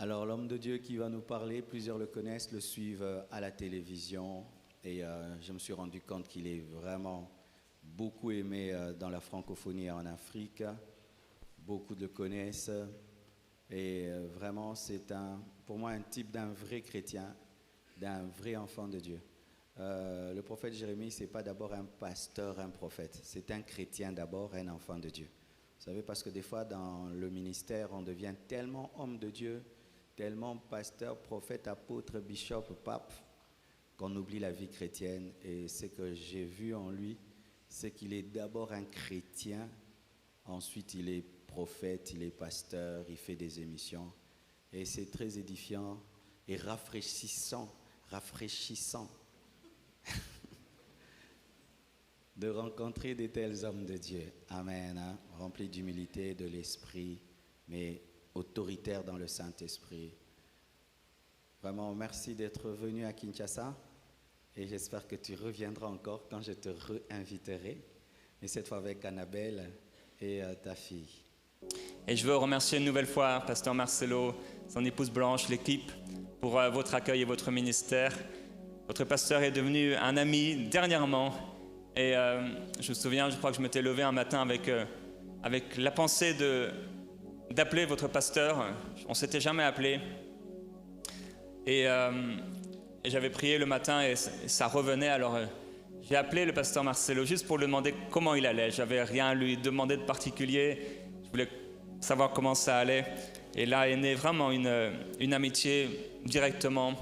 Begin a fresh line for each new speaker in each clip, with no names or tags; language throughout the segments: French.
Alors, l'homme de Dieu qui va nous parler, plusieurs le connaissent, le suivent à la télévision. Et je me suis rendu compte qu'il est vraiment beaucoup aimé dans la francophonie et en Afrique. Beaucoup le connaissent. Et vraiment, c'est pour moi un type d'un vrai chrétien, d'un vrai enfant de Dieu. Le prophète Jérémie, ce n'est pas d'abord un pasteur, un prophète. C'est un chrétien d'abord, un enfant de Dieu. Vous savez, parce que des fois, dans le ministère, on devient tellement homme de Dieu, tellement pasteur, prophète, apôtre, bishop, pape, qu'on oublie la vie chrétienne. Et ce que j'ai vu en lui, c'est qu'il est d'abord un chrétien, ensuite il est prophète, il est pasteur, il fait des émissions. Et c'est très édifiant et rafraîchissant de rencontrer de tels hommes de Dieu. Amen. Hein? Remplis d'humilité, de l'esprit, mais autoritaire dans le Saint-Esprit. Vraiment, merci d'être venu à Kinshasa et j'espère que tu reviendras encore quand je te réinviterai, mais cette fois avec Annabelle et ta fille.
Et je veux remercier une nouvelle fois Pasteur Marcelo, son épouse Blanche, l'équipe, pour votre accueil et votre ministère. Votre pasteur est devenu un ami dernièrement. Et je me souviens, je crois que je m'étais levé un matin avec la pensée d'appeler votre pasteur. On ne s'était jamais appelé. Et j'avais prié le matin et ça revenait. Alors j'ai appelé le pasteur Marcelo juste pour lui demander comment il allait. Je n'avais rien à lui demander de particulier. Je voulais savoir comment ça allait. Et là est née vraiment une amitié directement.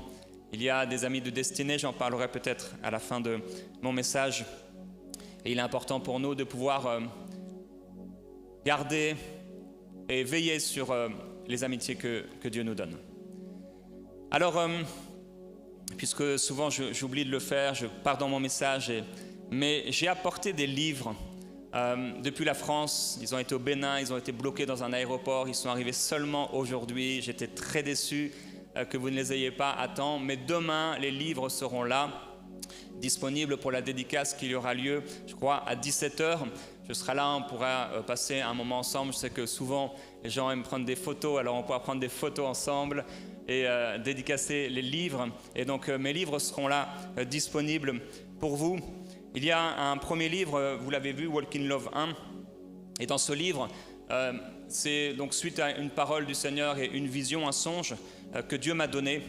Il y a des amis de destinée, j'en parlerai peut-être à la fin de mon message. Et il est important pour nous de pouvoir garder et veiller sur les amitiés que Dieu nous donne. Alors, puisque souvent j'oublie de le faire, je pars dans mon message, mais j'ai apporté des livres depuis la France. Ils ont été au Bénin, ils ont été bloqués dans un aéroport, ils sont arrivés seulement aujourd'hui. J'étais très déçu que vous ne les ayez pas à temps, mais demain, les livres seront là, disponible pour la dédicace qui aura lieu, je crois, à 17h. Je serai là, on pourra passer un moment ensemble. Je sais que souvent, les gens aiment prendre des photos, alors on pourra prendre des photos ensemble et dédicacer les livres. Et donc, mes livres seront là, disponibles pour vous. Il y a un premier livre, vous l'avez vu, Walk in Love 1. Et dans ce livre, c'est donc suite à une parole du Seigneur et une vision, un songe que Dieu m'a donné,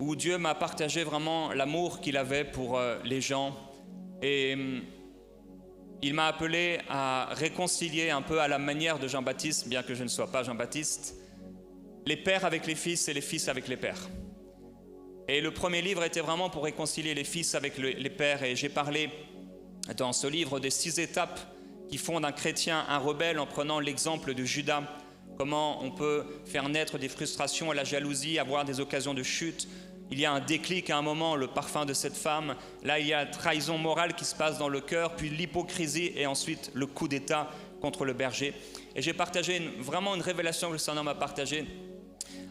où Dieu m'a partagé vraiment l'amour qu'il avait pour les gens. Et il m'a appelé à réconcilier un peu à la manière de Jean-Baptiste, bien que je ne sois pas Jean-Baptiste, les pères avec les fils et les fils avec les pères. Et le premier livre était vraiment pour réconcilier les fils avec les pères. Et j'ai parlé dans ce livre des 6 étapes qui font d'un chrétien un rebelle en prenant l'exemple de Judas. Comment on peut faire naître des frustrations et la jalousie, avoir des occasions de chute. Il y a un déclic à un moment, le parfum de cette femme. Là, il y a trahison morale qui se passe dans le cœur, puis l'hypocrisie et ensuite le coup d'état contre le berger. Et j'ai partagé vraiment une révélation que le Seigneur m'a partagée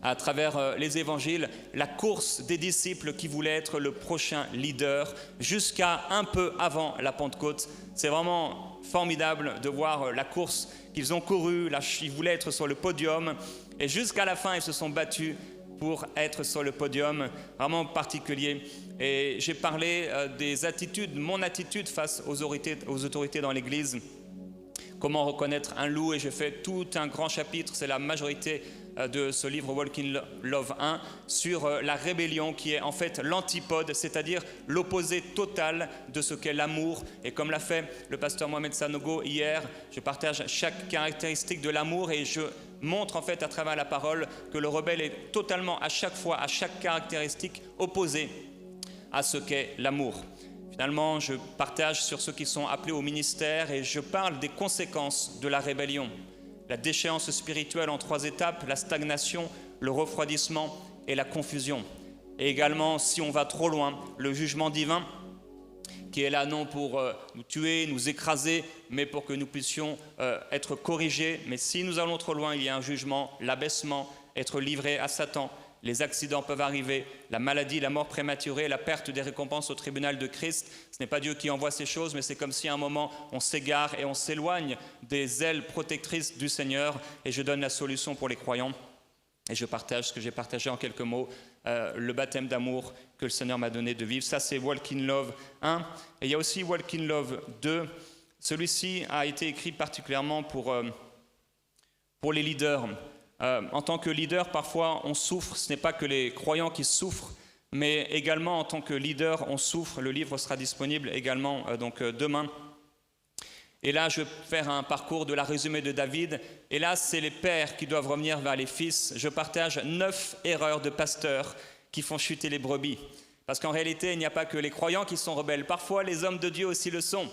à travers les évangiles, la course des disciples qui voulaient être le prochain leader jusqu'à un peu avant la Pentecôte. C'est vraiment formidable de voir la course qu'ils ont courue. Ils voulaient être sur le podium et jusqu'à la fin, ils se sont battus pour être sur le podium, vraiment particulier. Et j'ai parlé des attitudes, mon attitude face aux autorités dans l'Église. Comment reconnaître un loup, et j'ai fait tout un grand chapitre, c'est la majorité de ce livre Walk in Love 1, sur la rébellion qui est en fait l'antipode, c'est-à-dire l'opposé total de ce qu'est l'amour. Et comme l'a fait le pasteur Mohamed Sanogo hier, je partage chaque caractéristique de l'amour et je montre en fait à travers la parole que le rebelle est totalement à chaque fois, à chaque caractéristique opposé à ce qu'est l'amour. Finalement, je partage sur ceux qui sont appelés au ministère et je parle des conséquences de la rébellion. La déchéance spirituelle en 3 étapes, la stagnation, le refroidissement et la confusion. Et également, si on va trop loin, le jugement divin qui est là non pour nous tuer, nous écraser, mais pour que nous puissions être corrigés. Mais si nous allons trop loin, il y a un jugement, l'abaissement, être livré à Satan. Les accidents peuvent arriver, la maladie, la mort prématurée, la perte des récompenses au tribunal de Christ. Ce n'est pas Dieu qui envoie ces choses, mais c'est comme si à un moment on s'égare et on s'éloigne des ailes protectrices du Seigneur. Et je donne la solution pour les croyants. Et je partage ce que j'ai partagé en quelques mots, le baptême d'amour que le Seigneur m'a donné de vivre. Ça, c'est Walk in Love 1. Et il y a aussi Walk in Love 2. Celui-ci a été écrit particulièrement pour les leaders. En tant que leader, parfois, on souffre. Ce n'est pas que les croyants qui souffrent, mais également en tant que leader, on souffre. Le livre sera disponible également demain. Et là, je vais faire un parcours de la résumé de David. Et là, c'est les pères qui doivent revenir vers les fils. Je partage 9 erreurs de pasteurs qui font chuter les brebis. Parce qu'en réalité, il n'y a pas que les croyants qui sont rebelles. Parfois, les hommes de Dieu aussi le sont.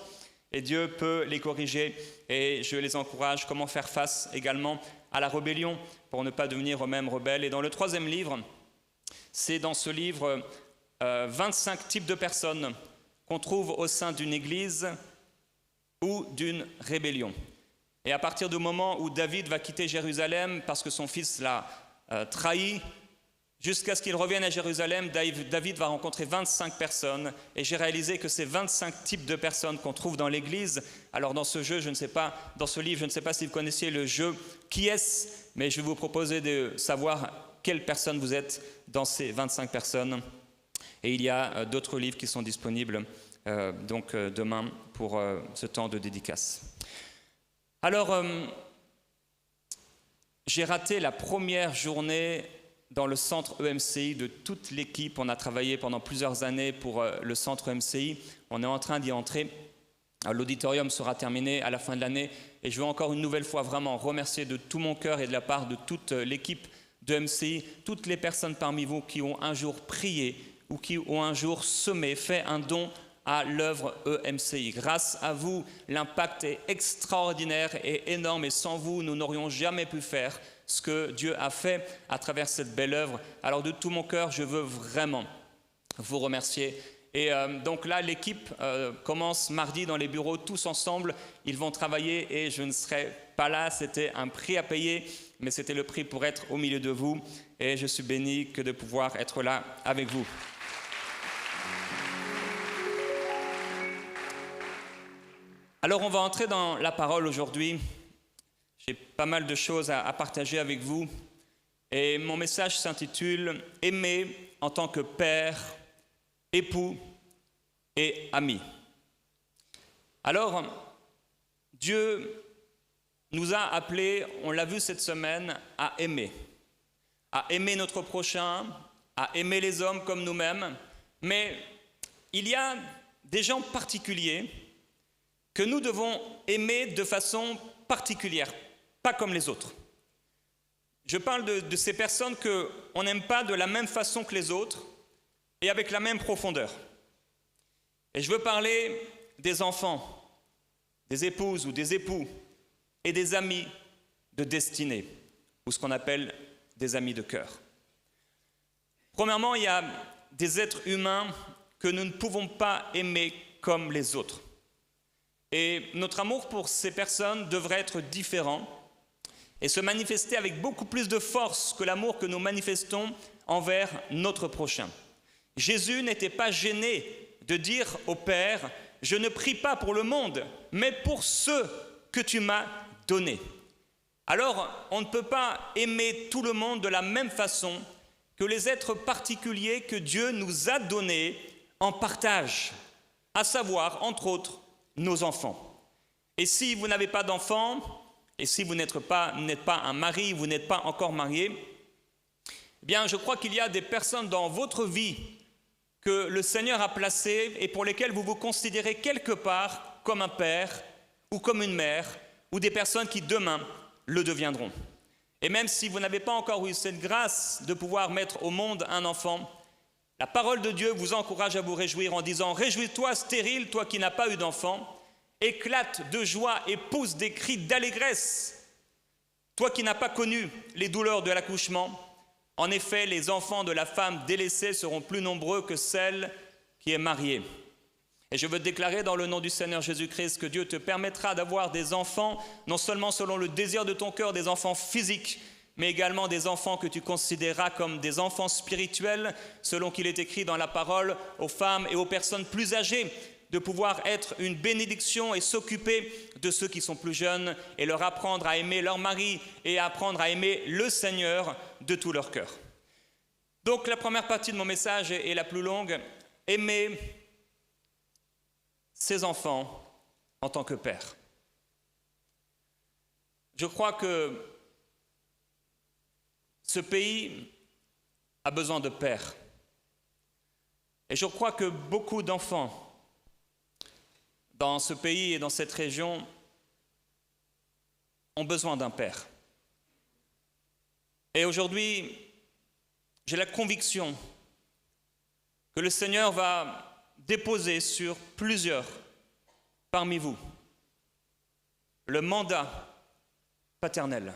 Et Dieu peut les corriger. Et je les encourage comment faire face également à la rébellion pour ne pas devenir eux-mêmes rebelles. Et dans le 3e livre, c'est dans ce livre 25 types de personnes qu'on trouve au sein d'une église ou d'une rébellion. Et à partir du moment où David va quitter Jérusalem parce que son fils l'a trahi, jusqu'à ce qu'il revienne à Jérusalem, David va rencontrer 25 personnes. Et j'ai réalisé que ces 25 types de personnes qu'on trouve dans l'église, alors dans ce jeu, dans ce livre, je ne sais pas si vous connaissiez le jeu Qui est-ce, mais je vais vous proposer de savoir quelle personne vous êtes dans ces 25 personnes. Et il y a d'autres livres qui sont disponibles demain pour ce temps de dédicace. Alors, j'ai raté la première journée dans le centre EMCI de toute l'équipe. On a travaillé pendant plusieurs années pour le centre EMCI. On est en train d'y entrer. L'auditorium sera terminé à la fin de l'année. Et je veux encore une nouvelle fois vraiment remercier de tout mon cœur et de la part de toute l'équipe de EMCI, toutes les personnes parmi vous qui ont un jour prié ou qui ont un jour semé, fait un don à l'œuvre EMCI. Grâce à vous, l'impact est extraordinaire et énorme. Et sans vous, nous n'aurions jamais pu faire ce que Dieu a fait à travers cette belle œuvre. Alors de tout mon cœur, je veux vraiment vous remercier. Et donc là, l'équipe commence mardi dans les bureaux, tous ensemble. Ils vont travailler et je ne serai pas là. C'était un prix à payer, mais c'était le prix pour être au milieu de vous. Et je suis béni que de pouvoir être là avec vous. Alors on va entrer dans la parole aujourd'hui. J'ai pas mal de choses à partager avec vous. Et mon message s'intitule « Aimer en tant que père, époux et ami ». Alors, Dieu nous a appelés, on l'a vu cette semaine, à aimer notre prochain, à aimer les hommes comme nous-mêmes. Mais il y a des gens particuliers que nous devons aimer de façon particulière, pas comme les autres. Je parle de ces personnes qu'on n'aime pas de la même façon que les autres et avec la même profondeur. Et je veux parler des enfants, des épouses ou des époux et des amis de destinée, ou ce qu'on appelle des amis de cœur. Premièrement, il y a des êtres humains que nous ne pouvons pas aimer comme les autres. Et notre amour pour ces personnes devrait être différent et se manifester avec beaucoup plus de force que l'amour que nous manifestons envers notre prochain. Jésus n'était pas gêné de dire au Père « Je ne prie pas pour le monde, mais pour ceux que tu m'as donnés ». Alors, on ne peut pas aimer tout le monde de la même façon que les êtres particuliers que Dieu nous a donnés en partage, à savoir, entre autres, nos enfants. Et si vous n'avez pas d'enfants, et si vous n'êtes pas un mari, vous n'êtes pas encore marié, eh bien, je crois qu'il y a des personnes dans votre vie que le Seigneur a placées et pour lesquelles vous vous considérez quelque part comme un père ou comme une mère ou des personnes qui demain le deviendront. Et même si vous n'avez pas encore eu cette grâce de pouvoir mettre au monde un enfant, la parole de Dieu vous encourage à vous réjouir en disant « Réjouis-toi stérile, toi qui n'as pas eu d'enfant, éclate de joie et pousse des cris d'allégresse, toi qui n'as pas connu les douleurs de l'accouchement. En effet, les enfants de la femme délaissée seront plus nombreux que celle qui est mariée. » Et je veux déclarer dans le nom du Seigneur Jésus-Christ que Dieu te permettra d'avoir des enfants, non seulement selon le désir de ton cœur, des enfants physiques, mais également des enfants que tu considéreras comme des enfants spirituels, selon qu'il est écrit dans la parole aux femmes et aux personnes plus âgées, de pouvoir être une bénédiction et s'occuper de ceux qui sont plus jeunes et leur apprendre à aimer leur mari et apprendre à aimer le Seigneur de tout leur cœur. Donc la première partie de mon message est la plus longue. Aimer ses enfants en tant que père. Je crois que ce pays a besoin de pères. Et je crois que beaucoup d'enfants dans ce pays et dans cette région ont besoin d'un père. Et aujourd'hui, j'ai la conviction que le Seigneur va déposer sur plusieurs parmi vous le mandat paternel,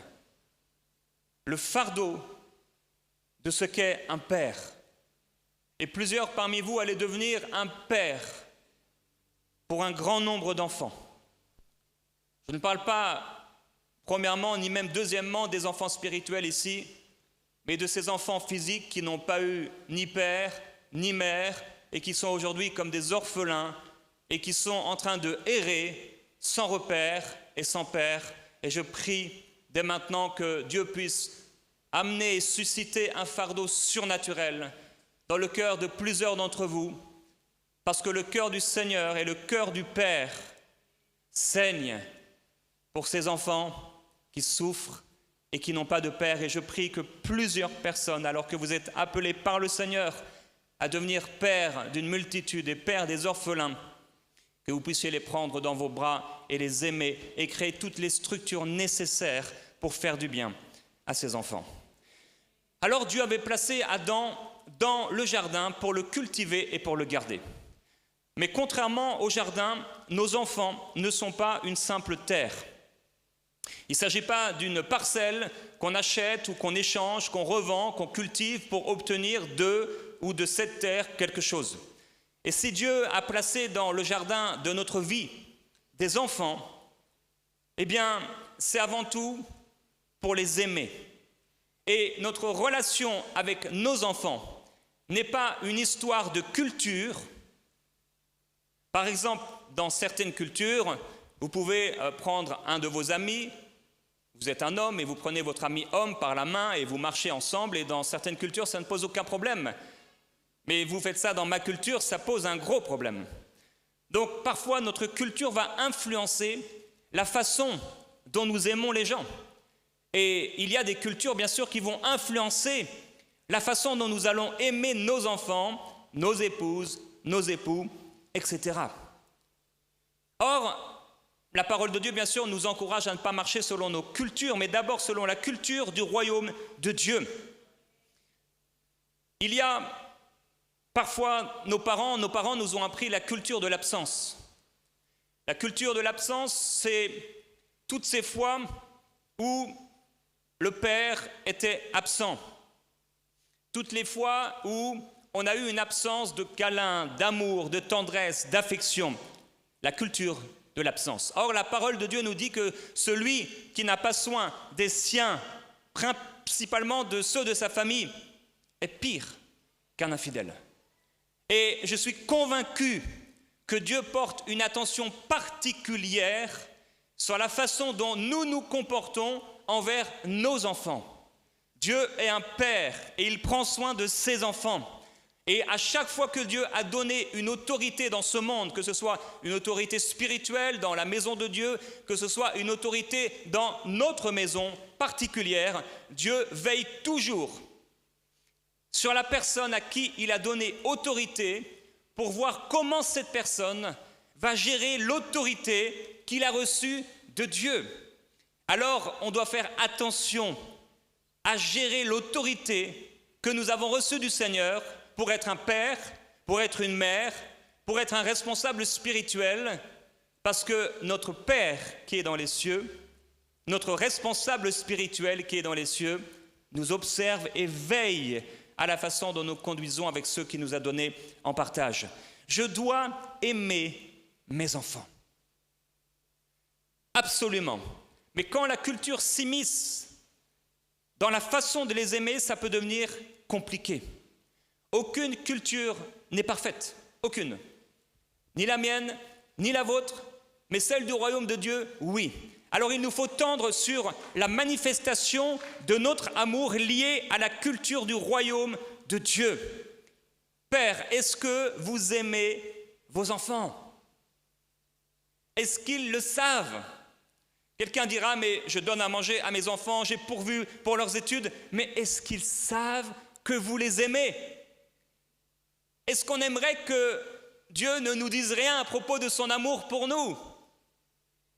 le fardeau de ce qu'est un père. Et plusieurs parmi vous allaient devenir un père pour un grand nombre d'enfants. Je ne parle pas premièrement ni même deuxièmement des enfants spirituels ici, mais de ces enfants physiques qui n'ont pas eu ni père ni mère et qui sont aujourd'hui comme des orphelins et qui sont en train de errer sans repère et sans père. Et je prie dès maintenant que Dieu puisse amener et susciter un fardeau surnaturel dans le cœur de plusieurs d'entre vous, parce que le cœur du Seigneur et le cœur du Père saignent pour ces enfants qui souffrent et qui n'ont pas de père. Et je prie que plusieurs personnes, alors que vous êtes appelés par le Seigneur à devenir père d'une multitude et père des orphelins, que vous puissiez les prendre dans vos bras et les aimer et créer toutes les structures nécessaires pour faire du bien à ces enfants. Alors Dieu avait placé Adam dans le jardin pour le cultiver et pour le garder. Mais contrairement au jardin, nos enfants ne sont pas une simple terre. Il ne s'agit pas d'une parcelle qu'on achète ou qu'on échange, qu'on revend, qu'on cultive pour obtenir de ou de cette terre quelque chose. Et si Dieu a placé dans le jardin de notre vie des enfants, eh bien, c'est avant tout pour les aimer. Et notre relation avec nos enfants n'est pas une histoire de culture. Par exemple, dans certaines cultures, vous pouvez prendre un de vos amis, vous êtes un homme et vous prenez votre ami homme par la main et vous marchez ensemble, et dans certaines cultures, ça ne pose aucun problème. Mais vous faites ça dans ma culture, ça pose un gros problème. Donc parfois, notre culture va influencer la façon dont nous aimons les gens. Et il y a des cultures, bien sûr, qui vont influencer la façon dont nous allons aimer nos enfants, nos épouses, nos époux, etc. Or, la parole de Dieu, bien sûr, nous encourage à ne pas marcher selon nos cultures, mais d'abord selon la culture du royaume de Dieu. Il y a parfois nos parents nous ont appris la culture de l'absence. La culture de l'absence, c'est toutes ces fois où le père était absent. Toutes les fois où on a eu une absence de câlin, d'amour, de tendresse, d'affection. La culture de l'absence. Or, la parole de Dieu nous dit que celui qui n'a pas soin des siens, principalement de ceux de sa famille, est pire qu'un infidèle. Et je suis convaincu que Dieu porte une attention particulière sur la façon dont nous nous comportons envers nos enfants. Dieu est un père et il prend soin de ses enfants. Et à chaque fois que Dieu a donné une autorité dans ce monde, que ce soit une autorité spirituelle dans la maison de Dieu, que ce soit une autorité dans notre maison particulière, Dieu veille toujours sur la personne à qui il a donné autorité pour voir comment cette personne va gérer l'autorité qu'il a reçue de Dieu. Alors, on doit faire attention à gérer l'autorité que nous avons reçue du Seigneur pour être un père, pour être une mère, pour être un responsable spirituel, parce que notre Père qui est dans les cieux, notre responsable spirituel qui est dans les cieux, nous observe et veille à la façon dont nous conduisons avec ceux qui nous a donnés en partage. Je dois aimer mes enfants. Absolument. Mais quand la culture s'immisce dans la façon de les aimer, ça peut devenir compliqué. Aucune culture n'est parfaite. Aucune. Ni la mienne, ni la vôtre, mais celle du royaume de Dieu, oui. Alors il nous faut tendre sur la manifestation de notre amour lié à la culture du royaume de Dieu. Père, est-ce que vous aimez vos enfants? Est-ce qu'ils le savent? Quelqu'un dira, mais je donne à manger à mes enfants, j'ai pourvu pour leurs études, mais est-ce qu'ils savent que vous les aimez? Est-ce qu'on aimerait que Dieu ne nous dise rien à propos de son amour pour nous?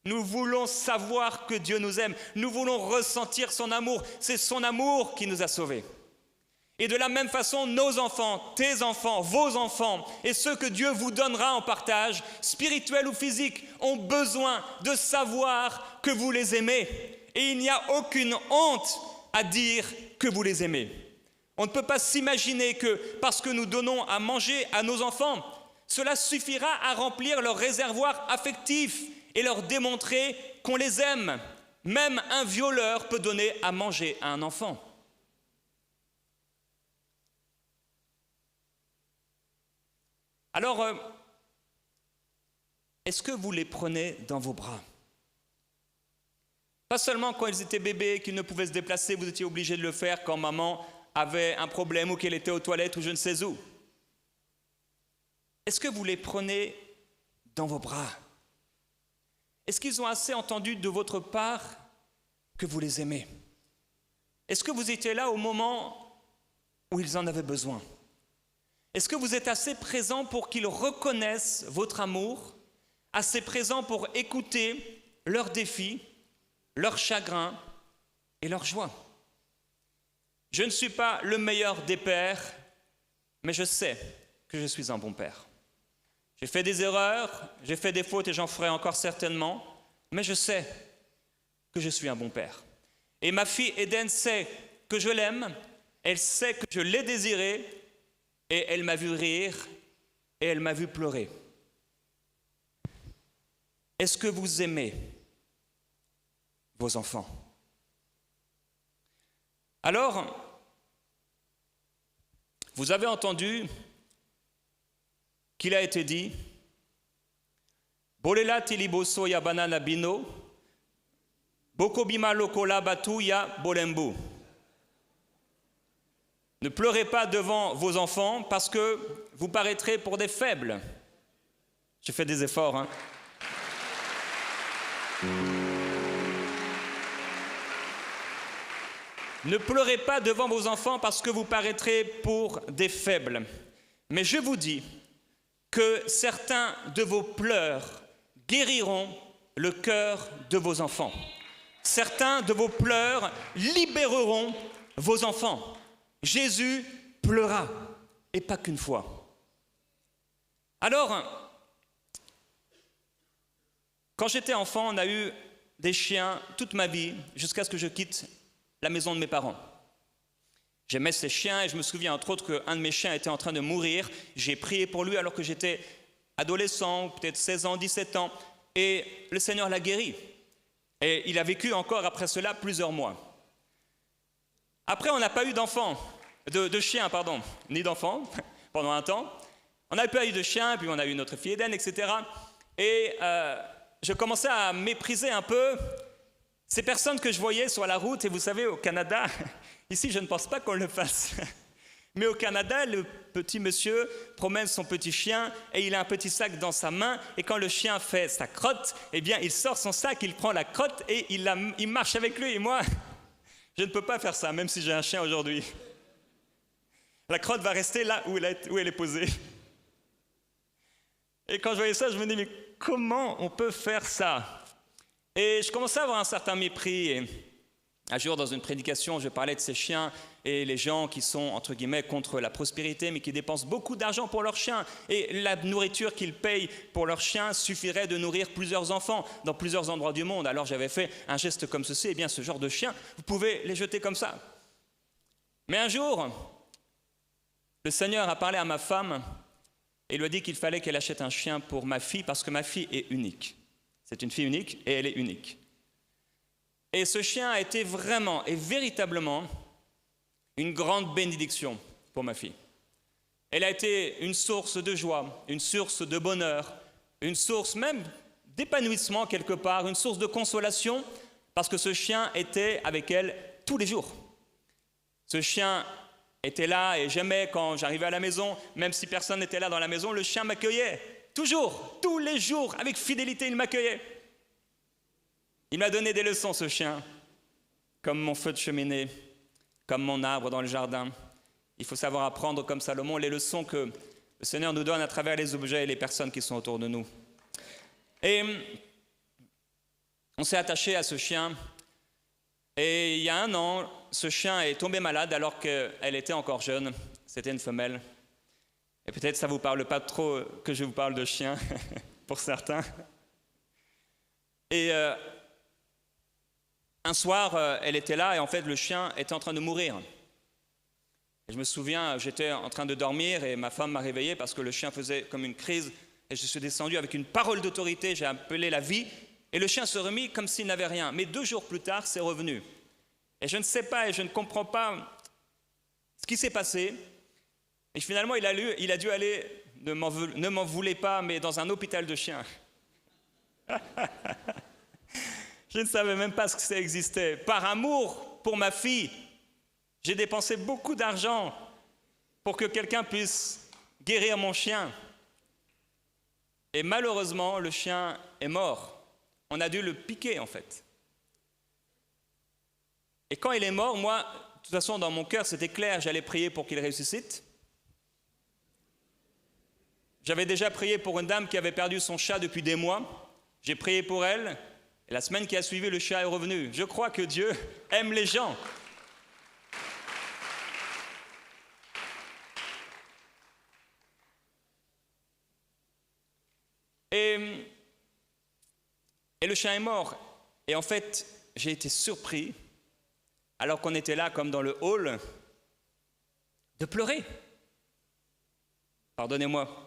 Nous voulons savoir que Dieu nous aime, nous voulons ressentir son amour, c'est son amour qui nous a sauvés. Et de la même façon, nos enfants, tes enfants, vos enfants et ceux que Dieu vous donnera en partage, spirituel ou physique, ont besoin de savoir que vous les aimez. Et il n'y a aucune honte à dire que vous les aimez. On ne peut pas s'imaginer que parce que nous donnons à manger à nos enfants, cela suffira à remplir leur réservoir affectif et leur démontrer qu'on les aime. Même un violeur peut donner à manger à un enfant. Alors, est-ce que vous les prenez dans vos bras? Pas seulement quand ils étaient bébés, qu'ils ne pouvaient se déplacer, vous étiez obligé de le faire quand maman avait un problème ou qu'elle était aux toilettes ou je ne sais où. Est-ce que vous les prenez dans vos bras? Est-ce qu'ils ont assez entendu de votre part que vous les aimez? Est-ce que vous étiez là au moment où ils en avaient besoin? Est-ce que vous êtes assez présent pour qu'ils reconnaissent votre amour, assez présent pour écouter leurs défis, leurs chagrins et leurs joies? Je ne suis pas le meilleur des pères, mais je sais que je suis un bon père. J'ai fait des erreurs, j'ai fait des fautes et j'en ferai encore certainement, mais je sais que je suis un bon père. Et ma fille Eden sait que je l'aime, elle sait que je l'ai désirée, et elle m'a vu rire et elle m'a vu pleurer. Est-ce que vous aimez vos enfants? Alors, vous avez entendu qu'il a été dit Bolela tiliboso ya banana bino, bokobima lokola batu ya bolembu. Ne pleurez pas devant vos enfants parce que vous paraîtrez pour des faibles. J'ai fait des efforts, hein. Ne pleurez pas devant vos enfants parce que vous paraîtrez pour des faibles. Mais je vous dis que certains de vos pleurs guériront le cœur de vos enfants. Certains de vos pleurs libéreront vos enfants. Jésus pleura, et pas qu'une fois. Alors, quand j'étais enfant, on a eu des chiens toute ma vie, jusqu'à ce que je quitte la maison de mes parents. J'aimais ces chiens et je me souviens entre autres qu'un de mes chiens était en train de mourir. J'ai prié pour lui alors que j'étais adolescent, peut-être 16 ans, 17 ans, et le Seigneur l'a guéri. Et il a vécu encore après cela plusieurs mois. Après, on n'a pas eu d'enfants, de chiens, pardon, ni d'enfants, pendant un temps. On n'a pas eu de chiens, puis on a eu notre fille Eden, etc. Et je commençais à mépriser un peu ces personnes que je voyais sur la route. Et vous savez, au Canada, ici, je ne pense pas qu'on le fasse. Mais au Canada, le petit monsieur promène son petit chien et il a un petit sac dans sa main. Et quand le chien fait sa crotte, eh bien, il sort son sac, il prend la crotte et il marche avec lui. Et moi, je ne peux pas faire ça, même si j'ai un chien aujourd'hui. La crotte va rester là où elle est posée. Et quand je voyais ça, je me dis, mais comment on peut faire ça? Et je commençais à avoir un certain mépris. Et un jour, dans une prédication, je parlais de ces chiens et les gens qui sont, entre guillemets, contre la prospérité, mais qui dépensent beaucoup d'argent pour leurs chiens. Et la nourriture qu'ils payent pour leurs chiens suffirait de nourrir plusieurs enfants dans plusieurs endroits du monde. Alors j'avais fait un geste comme ceci. Eh bien, ce genre de chiens, vous pouvez les jeter comme ça. Mais un jour, le Seigneur a parlé à ma femme et lui a dit qu'il fallait qu'elle achète un chien pour ma fille parce que ma fille est unique. C'est une fille unique et elle est unique. Et ce chien a été vraiment et véritablement une grande bénédiction pour ma fille. Elle a été une source de joie, une source de bonheur, une source même d'épanouissement quelque part, une source de consolation, parce que ce chien était avec elle tous les jours. Ce chien était là et j'aimais quand j'arrivais à la maison, même si personne n'était là dans la maison, le chien m'accueillait. Toujours, tous les jours, avec fidélité, il m'accueillait. Il m'a donné des leçons, ce chien, comme mon feu de cheminée, comme mon arbre dans le jardin. Il faut savoir apprendre comme Salomon les leçons que le Seigneur nous donne à travers les objets et les personnes qui sont autour de nous. Et on s'est attaché à ce chien. Et il y a 1 an, ce chien est tombé malade alors qu'elle était encore jeune. C'était une femelle. Et peut-être ça ne vous parle pas trop que je vous parle de chien, pour certains. Et un soir, elle était là et en fait, le chien était en train de mourir. Et je me souviens, j'étais en train de dormir et ma femme m'a réveillé parce que le chien faisait comme une crise. Et je suis descendu avec une parole d'autorité, j'ai appelé la vie. Et le chien se remit comme s'il n'avait rien. Mais 2 jours plus tard, c'est revenu. Et je ne sais pas et je ne comprends pas ce qui s'est passé. Et finalement, il a dû aller, ne m'en voulez pas, mais dans un hôpital de chiens. Je ne savais même pas ce que ça existait. Par amour pour ma fille, j'ai dépensé beaucoup d'argent pour que quelqu'un puisse guérir mon chien. Et malheureusement, le chien est mort. On a dû le piquer, en fait. Et quand il est mort, moi, de toute façon, dans mon cœur, c'était clair, j'allais prier pour qu'il ressuscite. J'avais déjà prié pour une dame qui avait perdu son chat depuis des mois. J'ai prié pour elle, et la semaine qui a suivi, le chat est revenu. Je crois que Dieu aime les gens. Et le chien est mort. Et en fait, j'ai été surpris, alors qu'on était là comme dans le hall, de pleurer. Pardonnez-moi.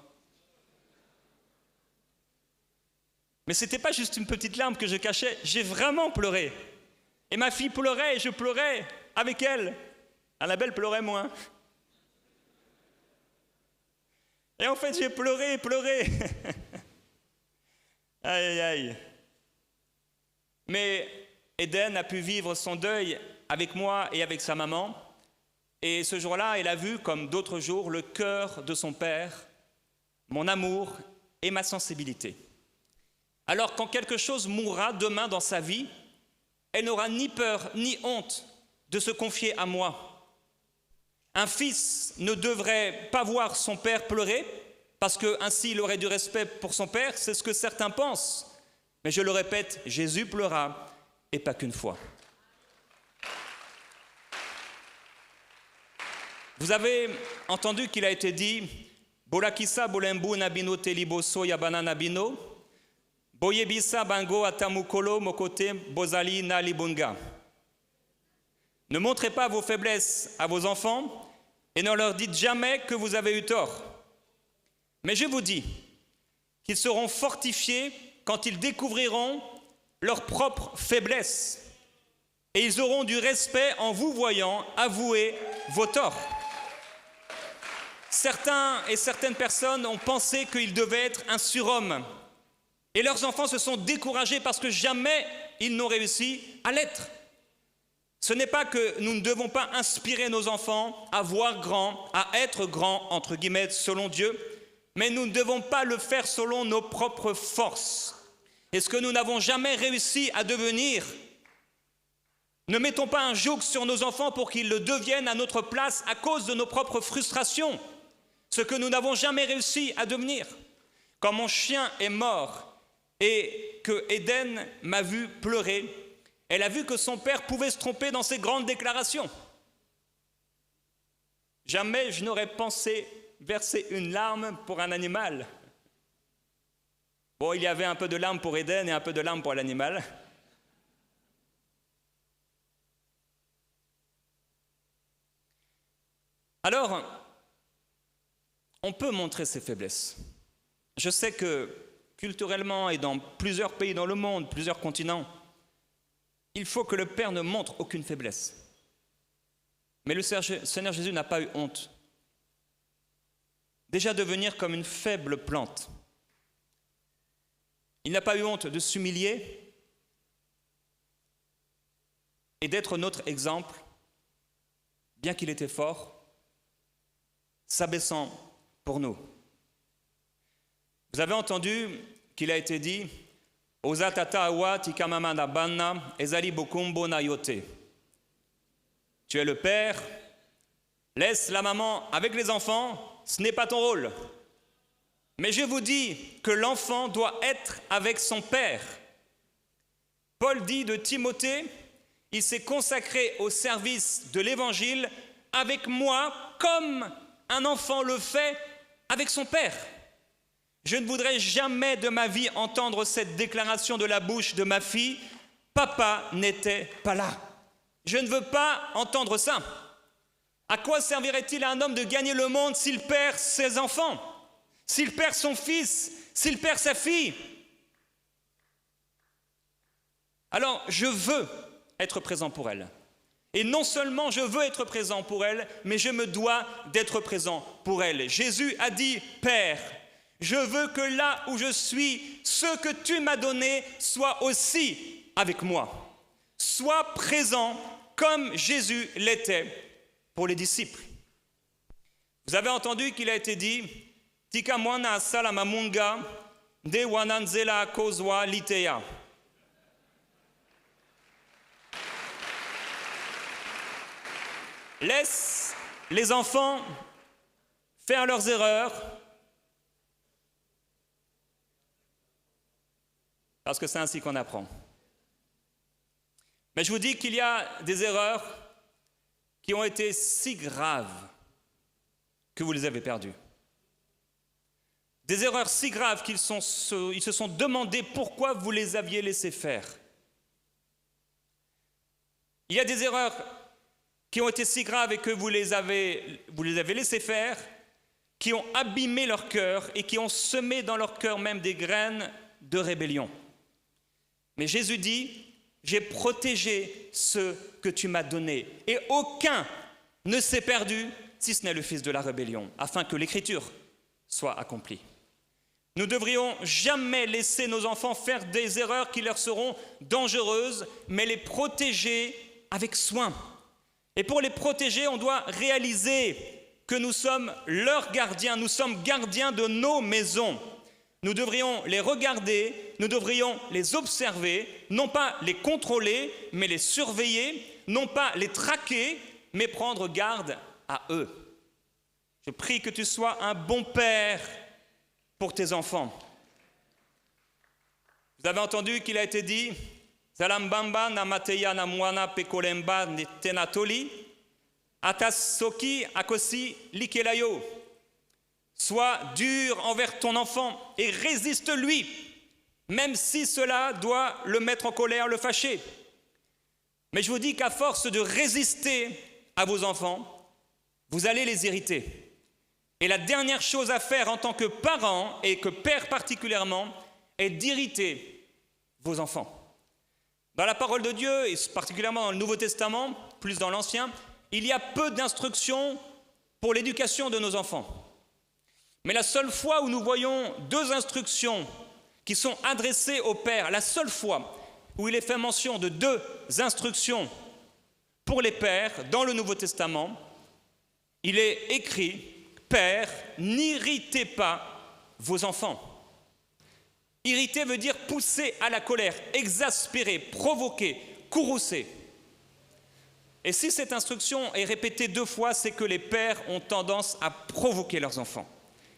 Mais ce n'était pas juste une petite larme que je cachais, j'ai vraiment pleuré. Et ma fille pleurait et je pleurais avec elle. Annabelle pleurait moins. Et en fait, j'ai pleuré. Aïe, aïe, aïe. Mais Eden a pu vivre son deuil avec moi et avec sa maman. Et ce jour-là, elle a vu, comme d'autres jours, le cœur de son père, mon amour et ma sensibilité. Alors, quand quelque chose mourra demain dans sa vie, elle n'aura ni peur ni honte de se confier à moi. Un fils ne devrait pas voir son père pleurer, parce qu'ainsi il aurait du respect pour son père, c'est ce que certains pensent. Mais je le répète, Jésus pleura, et pas qu'une fois. Vous avez entendu qu'il a été dit « Bolakisa bolembu nabino teliboso yabana nabino, boyebisa bango atamukolo mokote bozali na libunga ». Ne montrez pas vos faiblesses à vos enfants et ne leur dites jamais que vous avez eu tort. Mais je vous dis qu'ils seront fortifiés quand ils découvriront leurs propres faiblesses. Et ils auront du respect en vous voyant avouer vos torts. Certains et certaines personnes ont pensé qu'ils devaient être un surhomme. Et leurs enfants se sont découragés parce que jamais ils n'ont réussi à l'être. Ce n'est pas que nous ne devons pas inspirer nos enfants à voir grand, à être grand, entre guillemets, selon Dieu, mais nous ne devons pas le faire selon nos propres forces. Et ce que nous n'avons jamais réussi à devenir, ne mettons pas un joug sur nos enfants pour qu'ils le deviennent à notre place à cause de nos propres frustrations. Ce que nous n'avons jamais réussi à devenir. Quand mon chien est mort et que Eden m'a vu pleurer, elle a vu que son père pouvait se tromper dans ses grandes déclarations. Jamais je n'aurais pensé verser une larme pour un animal. Bon, il y avait un peu de larmes pour Eden et un peu de larmes pour l'animal. Alors, on peut montrer ses faiblesses. Je sais que culturellement et dans plusieurs pays dans le monde, plusieurs continents, il faut que le Père ne montre aucune faiblesse. Mais le Seigneur Jésus n'a pas eu honte. Déjà devenir comme une faible plante. Il n'a pas eu honte de s'humilier et d'être notre exemple, bien qu'il était fort, s'abaissant pour nous. Vous avez entendu qu'il a été dit « Oza tata awa tikamama na banna ezali bokumbo na yote » Tu es le père, laisse la maman avec les enfants, ce n'est pas ton rôle. Mais je vous dis que l'enfant doit être avec son père. Paul dit de Timothée, il s'est consacré au service de l'Évangile avec moi comme un enfant le fait avec son père. Je ne voudrais jamais de ma vie entendre cette déclaration de la bouche de ma fille, papa n'était pas là. Je ne veux pas entendre ça. À quoi servirait-il à un homme de gagner le monde s'il perd ses enfants, s'il perd son fils, s'il perd sa fille? Alors, je veux être présent pour elle. Et non seulement je veux être présent pour elle, mais je me dois d'être présent pour elle. Jésus a dit, Père, je veux que là où je suis, ce que tu m'as donné soit aussi avec moi. Sois présent comme Jésus l'était pour les disciples. Vous avez entendu qu'il a été dit Tika mwana salamamunga de wananzela kozwa litea. Laisse les enfants faire leurs erreurs, parce que c'est ainsi qu'on apprend. Mais je vous dis qu'il y a des erreurs qui ont été si graves que vous les avez perdues. Des erreurs si graves qu'ils se sont demandé pourquoi vous les aviez laissées faire. Il y a des erreurs qui ont été si graves et que vous les avez laissées faire, qui ont abîmé leur cœur et qui ont semé dans leur cœur même des graines de rébellion. Mais Jésus dit, j'ai protégé ceux que tu m'as donnés, et aucun ne s'est perdu, si ce n'est le fils de la rébellion, afin que l'écriture soit accomplie. Nous ne devrions jamais laisser nos enfants faire des erreurs qui leur seront dangereuses, mais les protéger avec soin. Et pour les protéger, on doit réaliser que nous sommes leurs gardiens, nous sommes gardiens de nos maisons. Nous devrions les regarder, nous devrions les observer, non pas les contrôler, mais les surveiller, non pas les traquer, mais prendre garde à eux. Je prie que tu sois un bon père pour tes enfants. Vous avez entendu qu'il a été dit Salambamba na mateya na mwana pekolemba tenatoli atasoki akosi likelayo. Sois dur envers ton enfant et résiste-lui, même si cela doit le mettre en colère, le fâcher. Mais je vous dis qu'à force de résister à vos enfants, vous allez les irriter. Et la dernière chose à faire en tant que parent, et que père particulièrement, est d'irriter vos enfants. Dans la parole de Dieu, et particulièrement dans le Nouveau Testament, plus dans l'Ancien, il y a peu d'instructions pour l'éducation de nos enfants. Mais la seule fois où nous voyons deux instructions qui sont adressées au père, la seule fois où il est fait mention de deux instructions pour les pères dans le Nouveau Testament, il est écrit « Père, n'irritez pas vos enfants ». Irriter veut dire pousser à la colère, exaspérer, provoquer, courroucer. Et si cette instruction est répétée deux fois, c'est que les pères ont tendance à provoquer leurs enfants,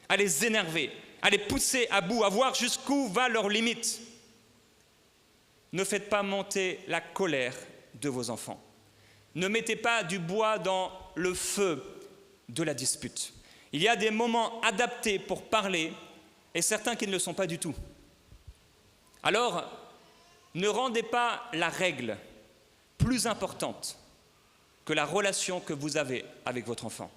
à les énerver, à les pousser à bout, à voir jusqu'où va leur limite. Ne faites pas monter la colère de vos enfants. Ne mettez pas du bois dans le feu de la dispute. Il y a des moments adaptés pour parler et certains qui ne le sont pas du tout. Alors, ne rendez pas la règle plus importante que la relation que vous avez avec votre enfant.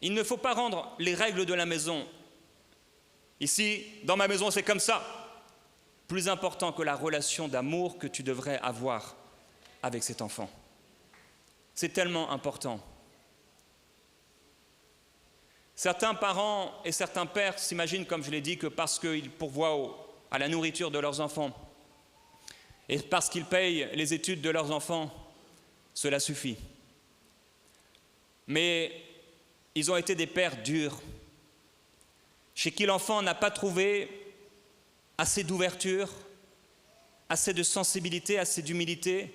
Il ne faut pas rendre les règles de la maison, ici, dans ma maison, c'est comme ça, plus important que la relation d'amour que tu devrais avoir avec cet enfant. C'est tellement important. Certains parents et certains pères s'imaginent, comme je l'ai dit, que parce qu'ils pourvoient à la nourriture de leurs enfants. Et parce qu'ils payent les études de leurs enfants, cela suffit. Mais ils ont été des pères durs, chez qui l'enfant n'a pas trouvé assez d'ouverture, assez de sensibilité, assez d'humilité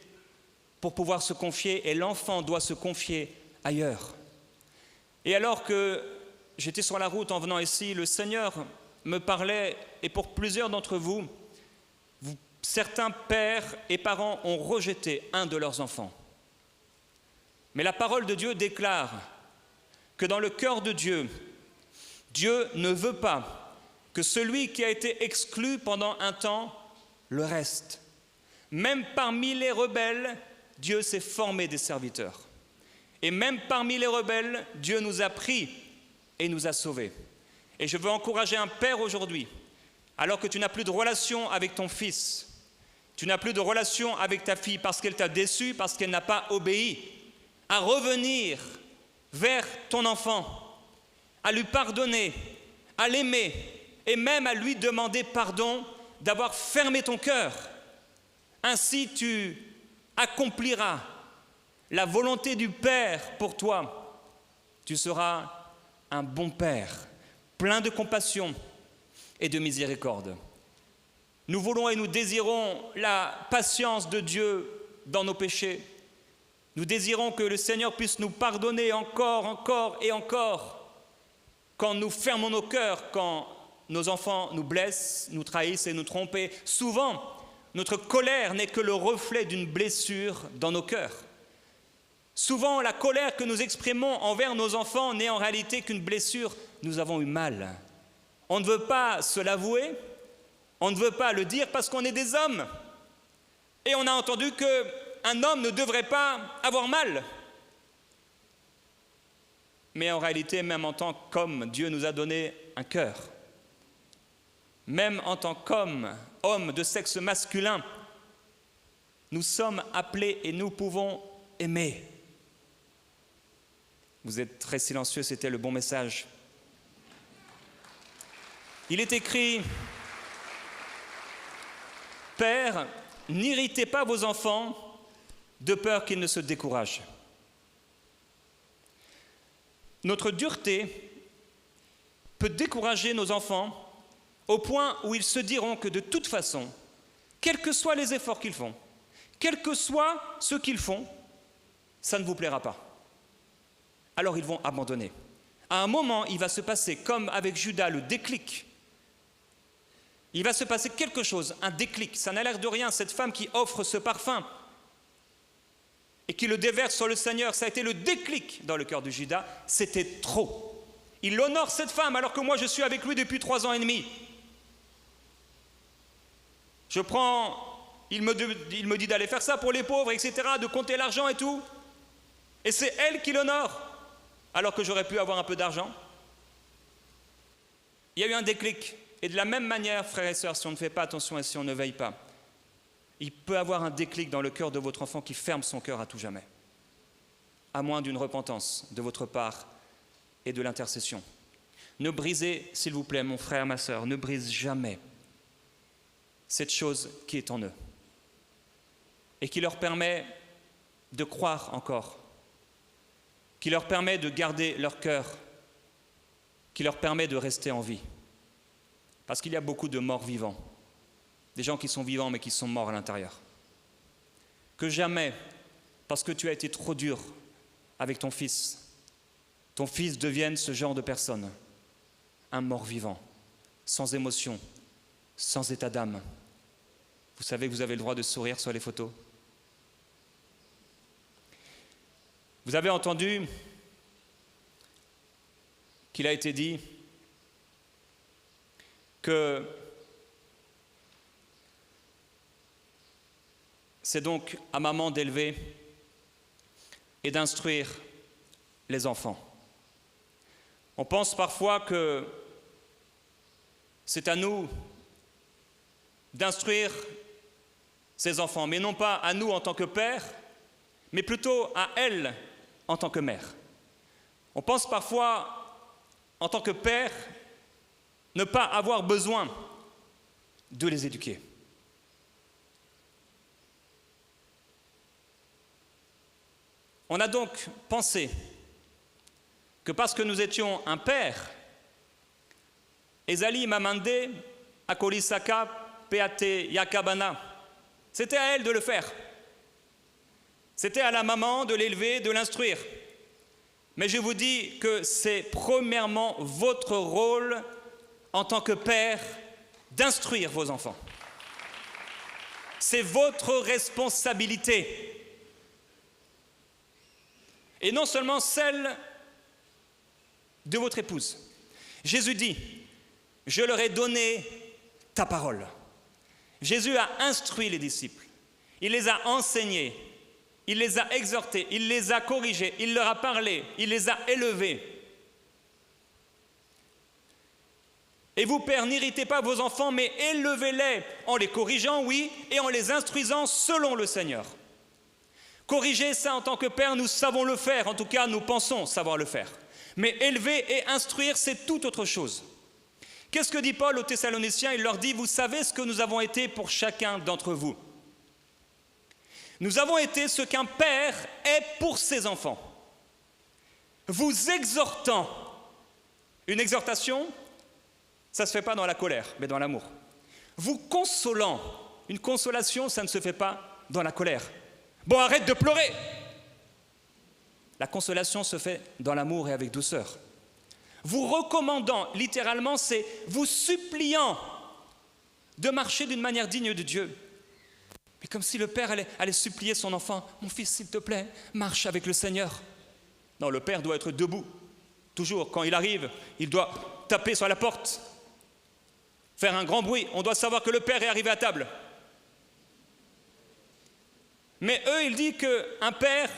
pour pouvoir se confier, et l'enfant doit se confier ailleurs. Et alors que j'étais sur la route en venant ici, le Seigneur me parlait, et pour plusieurs d'entre vous, certains pères et parents ont rejeté un de leurs enfants. Mais la parole de Dieu déclare que dans le cœur de Dieu, Dieu ne veut pas que celui qui a été exclu pendant un temps le reste. Même parmi les rebelles, Dieu s'est formé des serviteurs. Et même parmi les rebelles, Dieu nous a pris et nous a sauvés. Et je veux encourager un père aujourd'hui, alors que tu n'as plus de relation avec ton fils, tu n'as plus de relation avec ta fille parce qu'elle t'a déçu, parce qu'elle n'a pas obéi, à revenir vers ton enfant, à lui pardonner, à l'aimer et même à lui demander pardon d'avoir fermé ton cœur. Ainsi tu accompliras la volonté du Père pour toi. Tu seras un bon Père, plein de compassion et de miséricorde. Nous voulons et nous désirons la patience de Dieu dans nos péchés. Nous désirons que le Seigneur puisse nous pardonner encore et encore quand nous fermons nos cœurs, quand nos enfants nous blessent, nous trahissent et nous trompent. Et souvent, notre colère n'est que le reflet d'une blessure dans nos cœurs. Souvent, la colère que nous exprimons envers nos enfants n'est en réalité qu'une blessure. Nous avons eu mal. On ne veut pas se l'avouer, on ne veut pas le dire parce qu'on est des hommes. Et on a entendu qu'un homme ne devrait pas avoir mal. Mais en réalité, même en tant qu'homme, Dieu nous a donné un cœur. Même en tant qu'homme, homme de sexe masculin, nous sommes appelés et nous pouvons aimer. Vous êtes très silencieux, c'était le bon message. Il est écrit, « Père, n'irritez pas vos enfants de peur qu'ils ne se découragent. » Notre dureté peut décourager nos enfants au point où ils se diront que de toute façon, quels que soient les efforts qu'ils font, quel que soit ce qu'ils font, ça ne vous plaira pas. Alors ils vont abandonner. À un moment, il va se passer, comme avec Judas, le déclic. Il va se passer quelque chose, un déclic. Ça n'a l'air de rien, cette femme qui offre ce parfum et qui le déverse sur le Seigneur, ça a été le déclic dans le cœur de Judas. C'était trop. Il honore cette femme alors que moi je suis avec lui depuis 3 ans et demi. Il me dit d'aller faire ça pour les pauvres, etc., de compter l'argent et tout. Et c'est elle qui l'honore, alors que j'aurais pu avoir un peu d'argent. Il y a eu un déclic. Et de la même manière, frères et sœurs, si on ne fait pas attention et si on ne veille pas, il peut avoir un déclic dans le cœur de votre enfant qui ferme son cœur à tout jamais, à moins d'une repentance de votre part et de l'intercession. Ne brisez, s'il vous plaît, mon frère, ma sœur, ne brise jamais cette chose qui est en eux et qui leur permet de croire encore, qui leur permet de garder leur cœur, qui leur permet de rester en vie. Parce qu'il y a beaucoup de morts vivants, des gens qui sont vivants mais qui sont morts à l'intérieur. Que jamais, parce que tu as été trop dur avec ton fils devienne ce genre de personne, un mort vivant, sans émotion, sans état d'âme. Vous savez que vous avez le droit de sourire sur les photos. Vous avez entendu qu'il a été dit que c'est donc à maman d'élever et d'instruire les enfants. On pense parfois que c'est à nous d'instruire ces enfants, mais non pas à nous en tant que père, mais plutôt à elle en tant que mère. On pense parfois, en tant que père, ne pas avoir besoin de les éduquer. On a donc pensé que parce que nous étions un père, Ezali Mamande Akolisaka Peate Yakabana, c'était à elle de le faire. C'était à la maman de l'élever, de l'instruire. Mais je vous dis que c'est premièrement votre rôle en tant que père d'instruire vos enfants. C'est votre responsabilité. Et non seulement celle de votre épouse. Jésus dit, je leur ai donné ta parole. Jésus a instruit les disciples, il les a enseignés, il les a exhortés, il les a corrigés, il leur a parlé, il les a élevés. Et vous, pères, n'irritez pas vos enfants, mais élevez-les en les corrigeant, oui, et en les instruisant selon le Seigneur. Corriger, ça, en tant que père, nous savons le faire, en tout cas, nous pensons savoir le faire. Mais élever et instruire, c'est tout autre chose. Qu'est-ce que dit Paul aux Thessaloniciens? Il leur dit, vous savez ce que nous avons été pour chacun d'entre vous. Nous avons été ce qu'un père est pour ses enfants. Vous exhortant. Une exhortation, ça ne se fait pas dans la colère, mais dans l'amour. Vous consolant. Une consolation, ça ne se fait pas dans la colère. Bon, arrête de pleurer. La consolation se fait dans l'amour et avec douceur. Vous recommandant, littéralement, c'est vous suppliant de marcher d'une manière digne de Dieu. Mais comme si le père allait supplier son enfant, mon fils, s'il te plaît, marche avec le Seigneur. Non, le père doit être debout. Toujours, quand il arrive, il doit taper sur la porte, faire un grand bruit. On doit savoir que le père est arrivé à table. Mais eux, il dit qu'un père,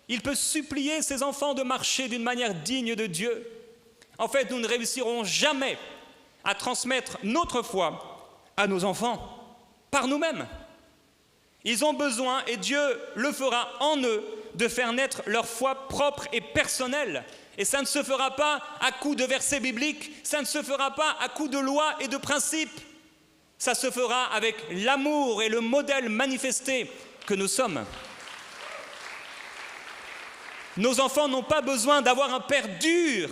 il peut supplier ses enfants de marcher d'une manière digne de Dieu. En fait, nous ne réussirons jamais à transmettre notre foi à nos enfants par nous-mêmes. Ils ont besoin, et Dieu le fera en eux, de faire naître leur foi propre et personnelle. Et ça ne se fera pas à coup de versets bibliques, ça ne se fera pas à coup de lois et de principes. Ça se fera avec l'amour et le modèle manifesté que nous sommes. Nos enfants n'ont pas besoin d'avoir un père dur,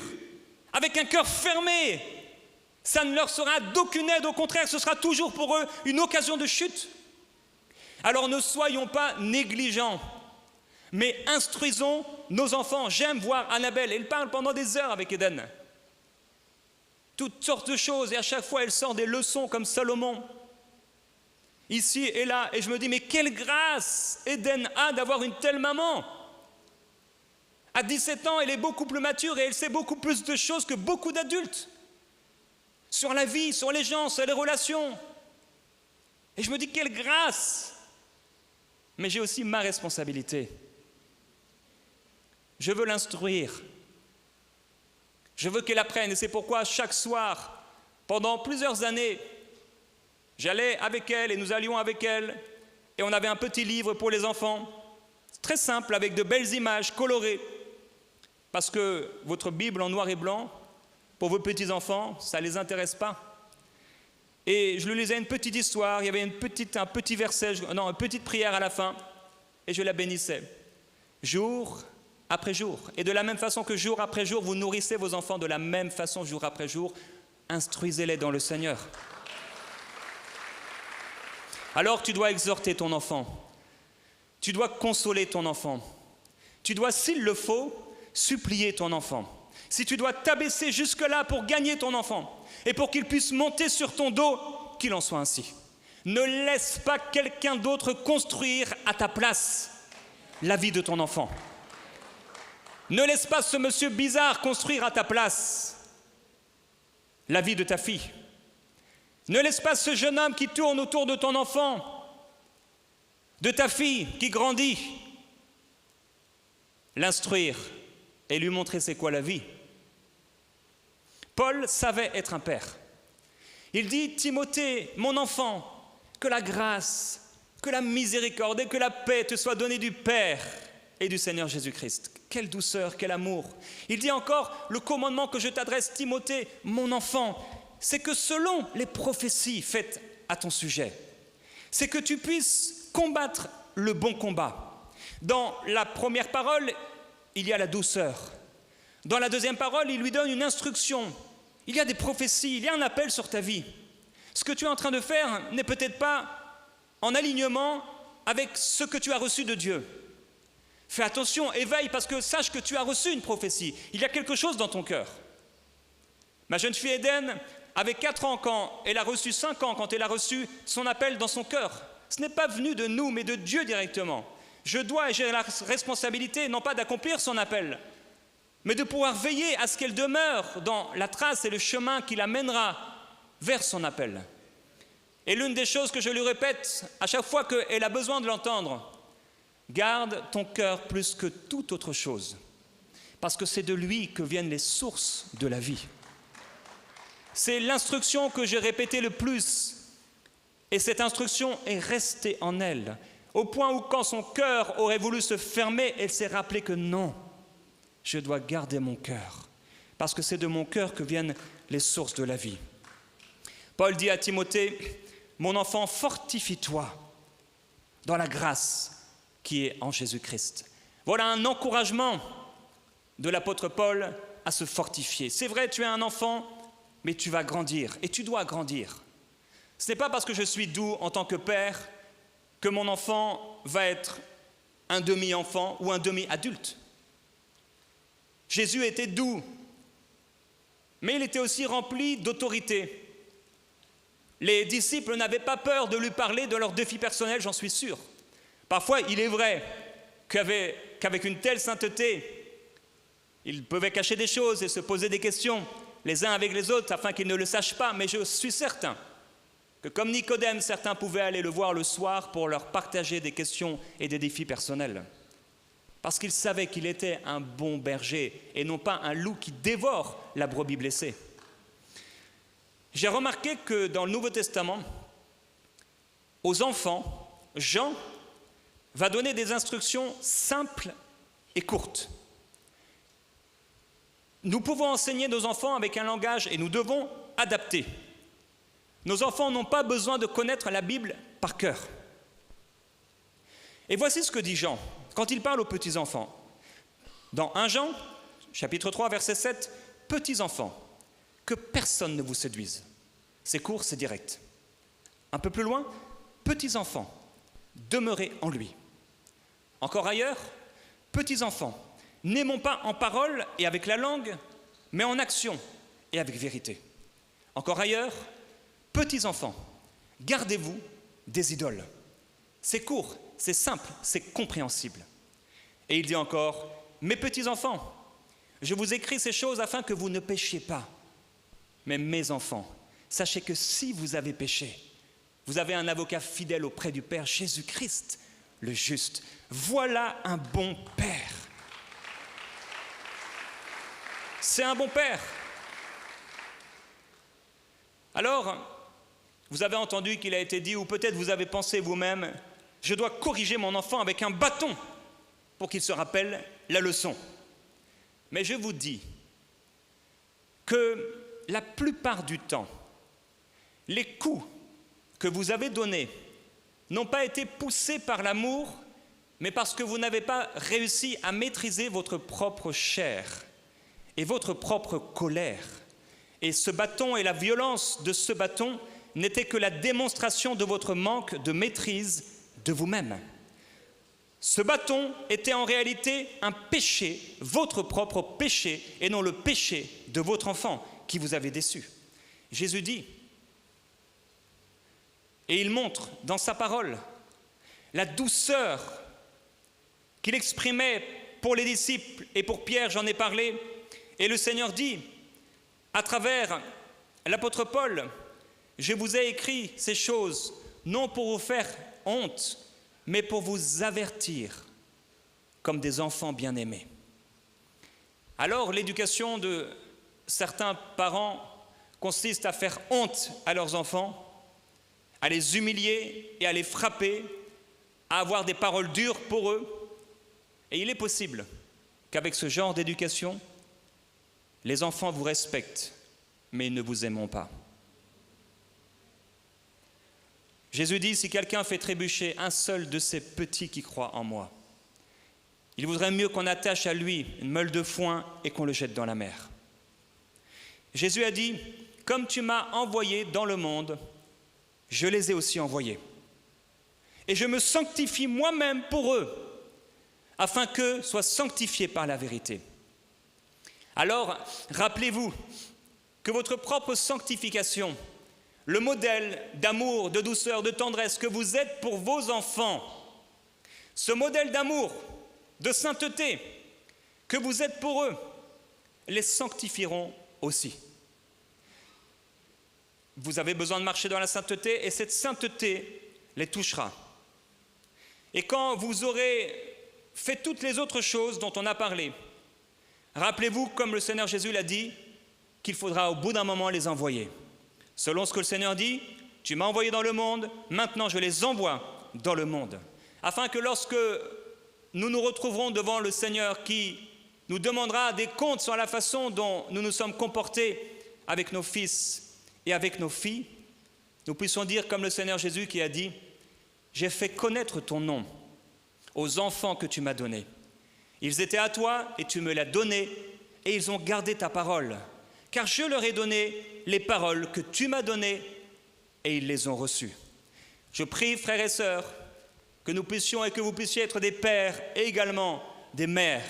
avec un cœur fermé. Ça ne leur sera d'aucune aide, au contraire, ce sera toujours pour eux une occasion de chute. Alors ne soyons pas négligents, mais instruisons nos enfants. J'aime voir Annabelle, elle parle pendant des heures avec Eden. Toutes sortes de choses, et à chaque fois elle sort des leçons comme Salomon. Ici et là, et je me dis, mais quelle grâce Eden a d'avoir une telle maman. À 17 ans, elle est beaucoup plus mature et elle sait beaucoup plus de choses que beaucoup d'adultes. Sur la vie, sur les gens, sur les relations. Et je me dis, quelle grâce. Mais j'ai aussi ma responsabilité. Je veux l'instruire. Je veux qu'elle apprenne. Et c'est pourquoi chaque soir, pendant plusieurs années, j'allais avec elle et nous allions avec elle. Et on avait un petit livre pour les enfants. Très simple, avec de belles images colorées. Parce que votre Bible en noir et blanc, pour vos petits-enfants, ça ne les intéresse pas. Et je lui lisais une petite histoire, il y avait un petit verset, une petite prière à la fin, et je la bénissais, jour après jour. Et de la même façon que jour après jour, vous nourrissez vos enfants de la même façon, jour après jour, instruisez-les dans le Seigneur. Alors tu dois exhorter ton enfant, tu dois consoler ton enfant, tu dois, s'il le faut, supplier ton enfant. Si tu dois t'abaisser jusque-là pour gagner ton enfant et pour qu'il puisse monter sur ton dos, qu'il en soit ainsi. Ne laisse pas quelqu'un d'autre construire à ta place la vie de ton enfant. Ne laisse pas ce monsieur bizarre construire à ta place la vie de ta fille. Ne laisse pas ce jeune homme qui tourne autour de ton enfant, de ta fille qui grandit, l'instruire et lui montrer c'est quoi la vie. Paul savait être un père. Il dit, Timothée, mon enfant, que la grâce, que la miséricorde et que la paix te soient données du Père et du Seigneur Jésus-Christ. Quelle douceur, quel amour. Il dit encore, le commandement que je t'adresse, Timothée, mon enfant, c'est que selon les prophéties faites à ton sujet. C'est que tu puisses combattre le bon combat. Dans la première parole, il y a la douceur. Dans la deuxième parole, il lui donne une instruction. Il y a des prophéties, il y a un appel sur ta vie. Ce que tu es en train de faire n'est peut-être pas en alignement avec ce que tu as reçu de Dieu. Fais attention, éveille, parce que sache que tu as reçu une prophétie. Il y a quelque chose dans ton cœur. Ma jeune fille Eden avait 4 ans quand elle a reçu 5 ans, quand elle a reçu son appel dans son cœur. Ce n'est pas venu de nous, mais de Dieu directement. Je dois et j'ai la responsabilité, non pas d'accomplir son appel, mais de pouvoir veiller à ce qu'elle demeure dans la trace et le chemin qui l'amènera vers son appel. Et l'une des choses que je lui répète à chaque fois qu'elle a besoin de l'entendre, garde ton cœur plus que toute autre chose, parce que c'est de lui que viennent les sources de la vie. C'est l'instruction que j'ai répétée le plus, et cette instruction est restée en elle, au point où quand son cœur aurait voulu se fermer, elle s'est rappelée que non, je dois garder mon cœur, parce que c'est de mon cœur que viennent les sources de la vie. Paul dit à Timothée, « Mon enfant, fortifie-toi dans la grâce qui est en Jésus-Christ. » Voilà un encouragement de l'apôtre Paul à se fortifier. C'est vrai, tu es un enfant, mais tu vas grandir, et tu dois grandir. Ce n'est pas parce que je suis doux en tant que père que mon enfant va être un demi-enfant ou un demi-adulte. Jésus était doux, mais il était aussi rempli d'autorité. Les disciples n'avaient pas peur de lui parler de leurs défis personnels, j'en suis sûr. Parfois, il est vrai qu'avec une telle sainteté, ils pouvaient cacher des choses et se poser des questions les uns avec les autres afin qu'ils ne le sachent pas, mais je suis certain que comme Nicodème, certains pouvaient aller le voir le soir pour leur partager des questions et des défis personnels. Parce qu'ils savaient qu'il était un bon berger et non pas un loup qui dévore la brebis blessée. J'ai remarqué que dans le Nouveau Testament, aux enfants, Jean va donner des instructions simples et courtes. Nous pouvons enseigner nos enfants avec un langage et nous devons adapter. Nos enfants n'ont pas besoin de connaître la Bible par cœur. Et voici ce que dit Jean quand il parle aux petits-enfants. Dans 1 Jean, chapitre 3, verset 7, « Petits-enfants, que personne ne vous séduise. » C'est court, c'est direct. Un peu plus loin, « Petits-enfants, demeurez en lui. » Encore ailleurs, « Petits-enfants, n'aimons pas en parole et avec la langue, mais en action et avec vérité. » Encore ailleurs, « Petits-enfants, gardez-vous des idoles. » C'est court, c'est simple, c'est compréhensible. Et il dit encore, « Mes petits-enfants, je vous écris ces choses afin que vous ne péchiez pas. Mais mes enfants, sachez que si vous avez péché, vous avez un avocat fidèle auprès du Père, Jésus-Christ, le juste. Voilà un bon Père. » C'est un bon Père. Alors, vous avez entendu qu'il a été dit, ou peut-être vous avez pensé vous-même, je dois corriger mon enfant avec un bâton pour qu'il se rappelle la leçon. Mais je vous dis que la plupart du temps, les coups que vous avez donnés n'ont pas été poussés par l'amour, mais parce que vous n'avez pas réussi à maîtriser votre propre chair et votre propre colère. Et ce bâton et la violence de ce bâton n'étaient que la démonstration de votre manque de maîtrise de vous-même. Ce bâton était en réalité un péché, votre propre péché, et non le péché de votre enfant qui vous avait déçu. Jésus dit, et il montre dans sa parole la douceur qu'il exprimait pour les disciples et pour Pierre, j'en ai parlé, et le Seigneur dit, à travers l'apôtre Paul, je vous ai écrit ces choses, non pour vous faire honte, mais pour vous avertir comme des enfants bien-aimés. Alors, l'éducation de certains parents consiste à faire honte à leurs enfants, à les humilier et à les frapper, à avoir des paroles dures pour eux. Et il est possible qu'avec ce genre d'éducation, les enfants vous respectent, mais ils ne vous aimeront pas. Jésus dit, si quelqu'un fait trébucher un seul de ces petits qui croient en moi, il voudrait mieux qu'on attache à lui une meule de foin et qu'on le jette dans la mer. Jésus a dit, comme tu m'as envoyé dans le monde, je les ai aussi envoyés. Et je me sanctifie moi-même pour eux, afin qu'eux soient sanctifiés par la vérité. Alors, rappelez-vous que votre propre sanctification, le modèle d'amour, de douceur, de tendresse que vous êtes pour vos enfants, ce modèle d'amour, de sainteté que vous êtes pour eux, les sanctifieront aussi. Vous avez besoin de marcher dans la sainteté et cette sainteté les touchera. Et quand vous aurez fait toutes les autres choses dont on a parlé, rappelez-vous, comme le Seigneur Jésus l'a dit, qu'il faudra au bout d'un moment les envoyer. Selon ce que le Seigneur dit, tu m'as envoyé dans le monde, maintenant je les envoie dans le monde. Afin que lorsque nous nous retrouverons devant le Seigneur qui nous demandera des comptes sur la façon dont nous nous sommes comportés avec nos fils et avec nos filles, nous puissions dire comme le Seigneur Jésus qui a dit « J'ai fait connaître ton nom aux enfants que tu m'as donnés. Ils étaient à toi et tu me l'as donné et ils ont gardé ta parole. Car je leur ai donné les paroles que tu m'as données et ils les ont reçues. » Je prie, frères et sœurs, que nous puissions et que vous puissiez être des pères et également des mères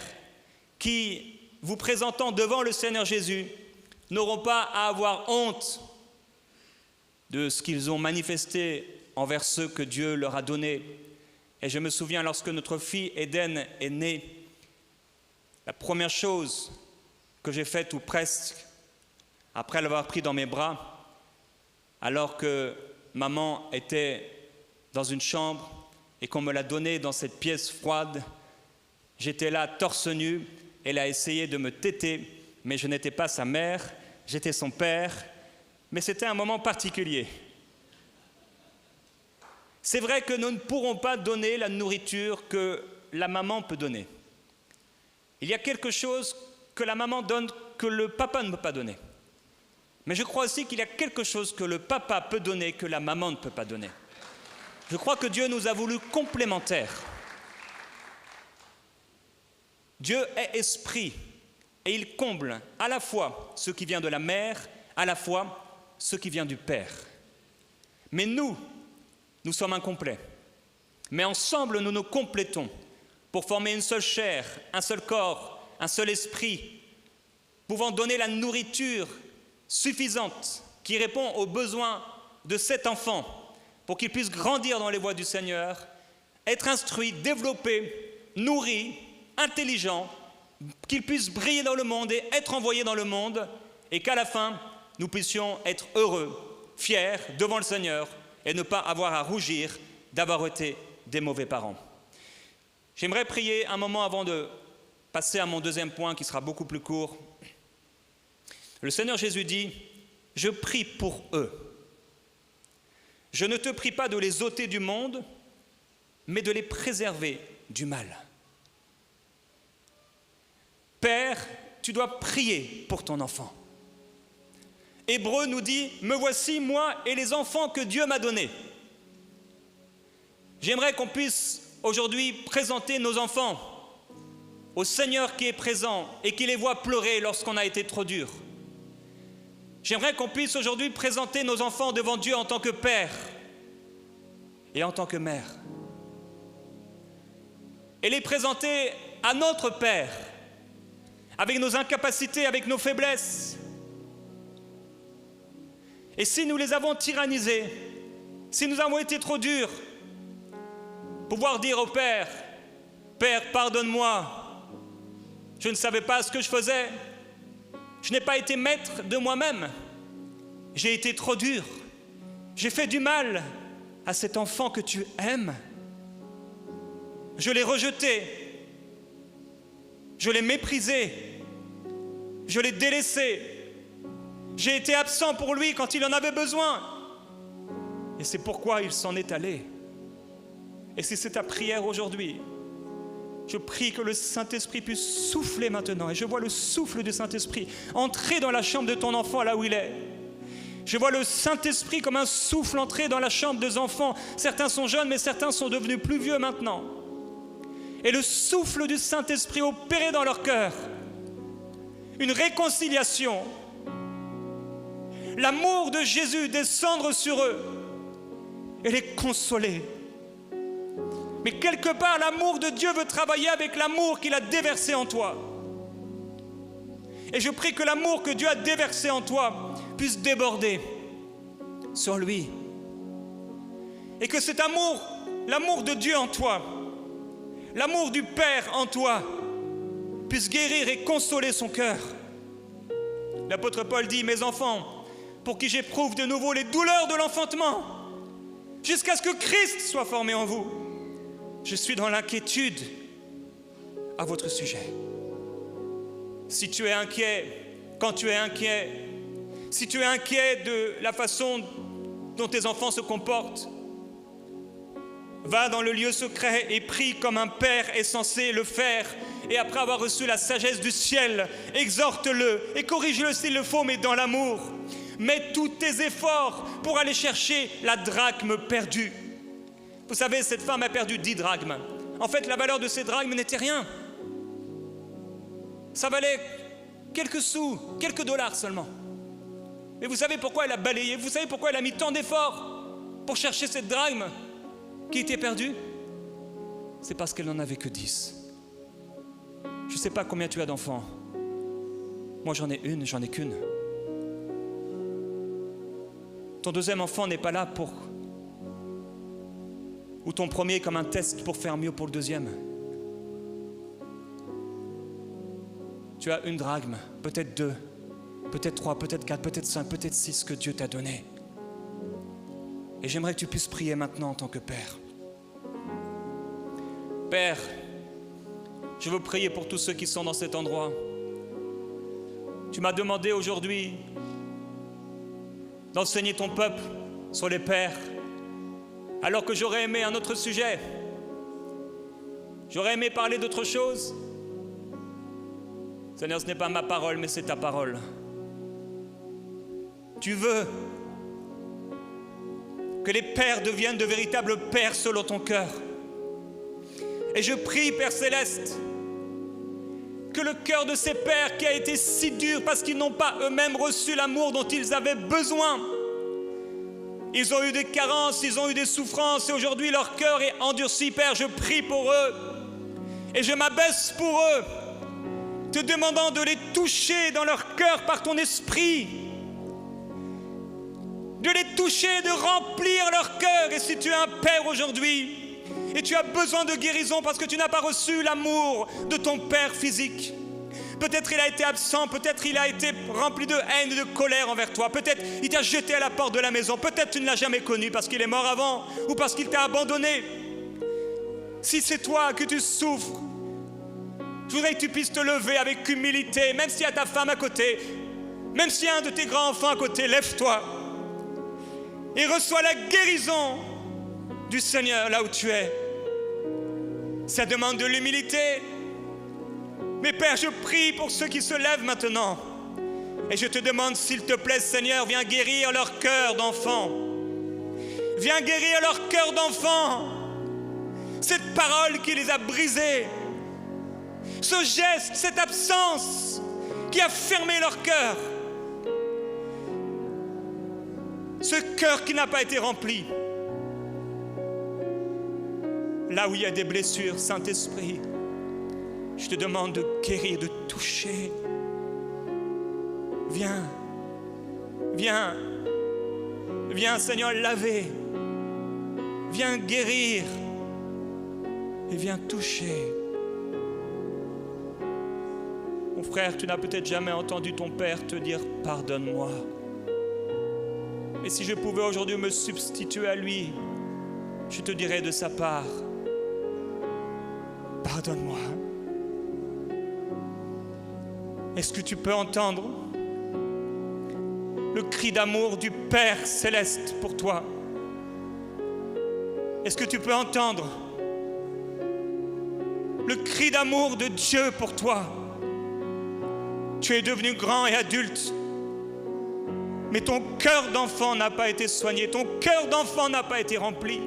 qui, vous présentant devant le Seigneur Jésus, n'auront pas à avoir honte de ce qu'ils ont manifesté envers ceux que Dieu leur a donnés. Et je me souviens, lorsque notre fille Eden est née, la première chose que j'ai faite, ou presque, après l'avoir pris dans mes bras, alors que maman était dans une chambre et qu'on me l'a donnée dans cette pièce froide, j'étais là torse nu, elle a essayé de me téter, mais je n'étais pas sa mère, j'étais son père, mais c'était un moment particulier. C'est vrai que nous ne pourrons pas donner la nourriture que la maman peut donner. Il y a quelque chose que la maman donne que le papa ne peut pas donner. Mais je crois aussi qu'il y a quelque chose que le papa peut donner que la maman ne peut pas donner. Je crois que Dieu nous a voulu complémentaires. Dieu est esprit et il comble à la fois ce qui vient de la mère, à la fois ce qui vient du père. Mais nous sommes incomplets. Mais ensemble, nous nous complétons pour former une seule chair, un seul corps, un seul esprit, pouvant donner la nourriture suffisante qui répond aux besoins de cet enfant pour qu'il puisse grandir dans les voies du Seigneur, être instruit, développé, nourri, intelligent, qu'il puisse briller dans le monde et être envoyé dans le monde, et qu'à la fin, nous puissions être heureux, fiers devant le Seigneur et ne pas avoir à rougir d'avoir été des mauvais parents. J'aimerais prier un moment avant de passer à mon deuxième point qui sera beaucoup plus court. Le Seigneur Jésus dit « Je prie pour eux. Je ne te prie pas de les ôter du monde, mais de les préserver du mal. » Père, tu dois prier pour ton enfant. Hébreu nous dit « Me voici, moi et les enfants que Dieu m'a donnés. » J'aimerais qu'on puisse aujourd'hui présenter nos enfants au Seigneur qui est présent et qui les voit pleurer lorsqu'on a été trop dur. J'aimerais qu'on puisse aujourd'hui présenter nos enfants devant Dieu en tant que père et en tant que mère. Et les présenter à notre Père, avec nos incapacités, avec nos faiblesses. Et si nous les avons tyrannisés, si nous avons été trop durs, pouvoir dire au Père, « Père, pardonne-moi, je ne savais pas ce que je faisais, je n'ai pas été maître de moi-même, j'ai été trop dur, j'ai fait du mal à cet enfant que tu aimes, je l'ai rejeté, je l'ai méprisé, je l'ai délaissé, j'ai été absent pour lui quand il en avait besoin, et c'est pourquoi il s'en est allé. » Et si c'est ta prière aujourd'hui, je prie que le Saint-Esprit puisse souffler maintenant. Et je vois le souffle du Saint-Esprit entrer dans la chambre de ton enfant là où il est. Je vois le Saint-Esprit comme un souffle entrer dans la chambre des enfants. Certains sont jeunes, mais certains sont devenus plus vieux maintenant. Et le souffle du Saint-Esprit opérer dans leur cœur. Une réconciliation. L'amour de Jésus descendre sur eux et les consoler. Mais quelque part, l'amour de Dieu veut travailler avec l'amour qu'il a déversé en toi. Et je prie que l'amour que Dieu a déversé en toi puisse déborder sur lui. Et que cet amour, l'amour de Dieu en toi, l'amour du Père en toi, puisse guérir et consoler son cœur. L'apôtre Paul dit, mes enfants, pour qui j'éprouve de nouveau les douleurs de l'enfantement, jusqu'à ce que Christ soit formé en vous. Je suis dans l'inquiétude à votre sujet. Si tu es inquiet, quand tu es inquiet, si tu es inquiet de la façon dont tes enfants se comportent, va dans le lieu secret et prie comme un père est censé le faire. Et après avoir reçu la sagesse du ciel, exhorte-le et corrige-le s'il le faut, mais dans l'amour. Mets tous tes efforts pour aller chercher la drachme perdue. Vous savez, cette femme a perdu 10 drachmes. En fait, la valeur de ces drachmes n'était rien. Ça valait quelques sous, quelques dollars seulement. Mais vous savez pourquoi elle a balayé? Vous savez pourquoi elle a mis tant d'efforts pour chercher cette drachme qui était perdue? C'est parce qu'elle n'en avait que 10. Je ne sais pas combien tu as d'enfants. Moi, j'en ai qu'une. Ton deuxième enfant n'est pas là pour... Ou ton premier comme un test pour faire mieux pour le deuxième. Tu as 1 drachme, peut-être 2, peut-être 3, peut-être 4, peut-être 5, peut-être 6 que Dieu t'a donné. Et j'aimerais que tu puisses prier maintenant en tant que Père. Père, je veux prier pour tous ceux qui sont dans cet endroit. Tu m'as demandé aujourd'hui d'enseigner ton peuple sur les pères, alors que j'aurais aimé un autre sujet. J'aurais aimé parler d'autre chose. Seigneur, ce n'est pas ma parole, mais c'est ta parole. Tu veux que les pères deviennent de véritables pères selon ton cœur. Et je prie, Père Céleste, que le cœur de ces pères qui a été si dur parce qu'ils n'ont pas eux-mêmes reçu l'amour dont ils avaient besoin. Ils ont eu des carences, ils ont eu des souffrances et aujourd'hui leur cœur est endurci. Père, je prie pour eux et je m'abaisse pour eux, te demandant de les toucher dans leur cœur par ton esprit, de les toucher, de remplir leur cœur. Et si tu es un père aujourd'hui et tu as besoin de guérison parce que tu n'as pas reçu l'amour de ton père physique, peut-être il a été absent, peut-être il a été rempli de haine et de colère envers toi, peut-être il t'a jeté à la porte de la maison, peut-être tu ne l'as jamais connu parce qu'il est mort avant ou parce qu'il t'a abandonné. Si c'est toi que tu souffres, je voudrais que tu puisses te lever avec humilité, même s'il y a ta femme à côté, même s'il y a un de tes grands-enfants à côté, lève-toi et reçois la guérison du Seigneur là où tu es. Ça demande de l'humilité. Mais Père, je prie pour ceux qui se lèvent maintenant. Et je te demande, s'il te plaît, Seigneur, viens guérir leur cœur d'enfant. Viens guérir leur cœur d'enfant. Cette parole qui les a brisés. Ce geste, cette absence qui a fermé leur cœur. Ce cœur qui n'a pas été rempli. Là où il y a des blessures, Saint-Esprit, je te demande de guérir, de toucher. Viens, viens, viens Seigneur laver. Viens guérir et viens toucher. Mon frère, tu n'as peut-être jamais entendu ton Père te dire « Pardonne-moi ». Mais si je pouvais aujourd'hui me substituer à lui, je te dirais de sa part « Pardonne-moi ». Est-ce que tu peux entendre le cri d'amour du Père Céleste pour toi? Est-ce que tu peux entendre le cri d'amour de Dieu pour toi? Tu es devenu grand et adulte. Mais ton cœur d'enfant n'a pas été soigné, ton cœur d'enfant n'a pas été rempli.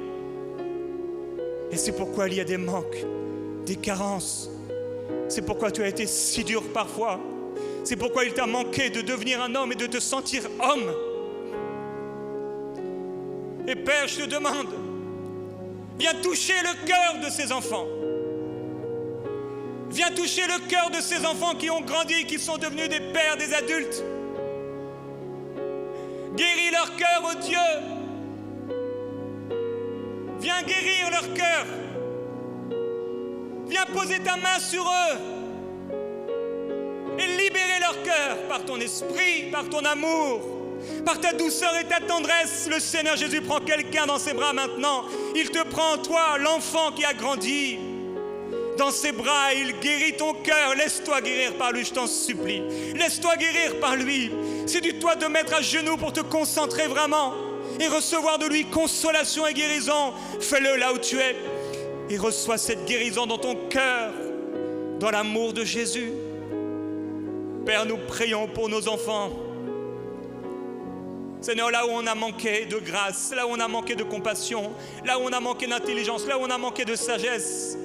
Et c'est pourquoi il y a des manques, des carences. C'est pourquoi tu as été si dur parfois. C'est pourquoi il t'a manqué de devenir un homme et de te sentir homme. Et Père, je te demande, viens toucher le cœur de ces enfants. Viens toucher le cœur de ces enfants qui ont grandi, qui sont devenus des pères, des adultes. Guéris leur cœur, oh Dieu. Viens guérir leur cœur. Viens poser ta main sur eux et libérer leur cœur par ton esprit, par ton amour, par ta douceur et ta tendresse. Le Seigneur Jésus prend quelqu'un dans ses bras maintenant. Il te prend, toi, l'enfant qui a grandi, dans ses bras. Il guérit ton cœur. Laisse-toi guérir par lui, je t'en supplie. Laisse-toi guérir par lui. C'est du toi de mettre à genoux pour te concentrer vraiment et recevoir de lui consolation et guérison. Fais-le là où tu es et reçois cette guérison dans ton cœur, dans l'amour de Jésus. Père, nous prions pour nos enfants. Seigneur, là où on a manqué de grâce, là où on a manqué de compassion, là où on a manqué d'intelligence, là où on a manqué de sagesse,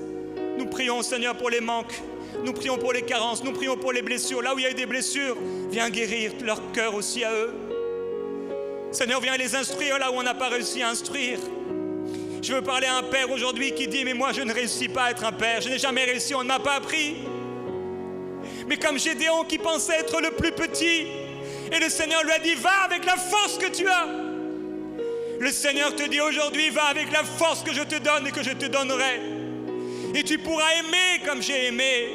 nous prions, Seigneur, pour les manques, nous prions pour les carences, nous prions pour les blessures. Là où il y a eu des blessures, viens guérir leur cœur aussi à eux. Seigneur, viens les instruire là où on n'a pas réussi à instruire. Je veux parler à un père aujourd'hui qui dit, mais moi je ne réussis pas à être un père, je n'ai jamais réussi, on ne m'a pas appris. Mais comme Gédéon qui pensait être le plus petit, et le Seigneur lui a dit, va avec la force que tu as. Le Seigneur te dit aujourd'hui, va avec la force que je te donne et que je te donnerai. Et tu pourras aimer comme j'ai aimé.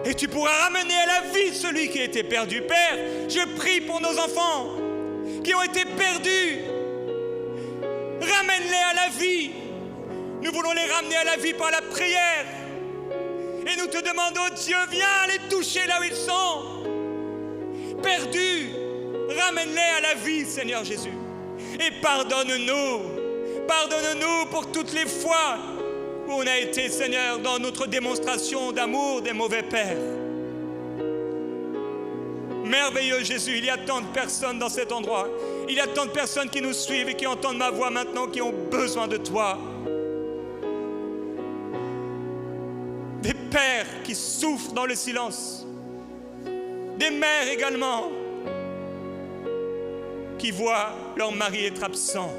Et tu pourras ramener à la vie celui qui a été perdu. Père, je prie pour nos enfants qui ont été perdus. Ramène-les à la vie. Nous voulons les ramener à la vie par la prière. Et nous te demandons, Dieu, viens les toucher là où ils sont. Perdus, ramène-les à la vie, Seigneur Jésus. Et pardonne-nous. Pardonne-nous pour toutes les fois où on a été, Seigneur, dans notre démonstration d'amour des mauvais pères. Merveilleux Jésus, il y a tant de personnes dans cet endroit. Il y a tant de personnes qui nous suivent et qui entendent ma voix maintenant, qui ont besoin de toi. Des pères qui souffrent dans le silence. Des mères également qui voient leur mari être absent.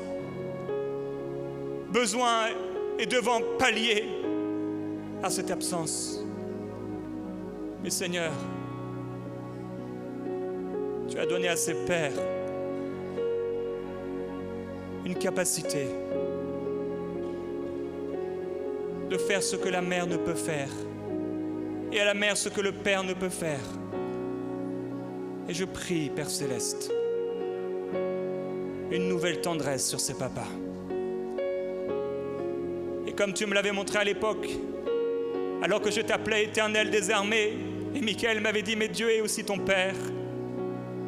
Besoin et devant pallier à cette absence. Mais Seigneur, tu as donné à ces pères une capacité de faire ce que la mère ne peut faire et à la mère ce que le père ne peut faire. Et je prie, Père Céleste, une nouvelle tendresse sur ces papas. Et comme tu me l'avais montré à l'époque, alors que je t'appelais Éternel des armées, et Michael m'avait dit, mais Dieu est aussi ton Père.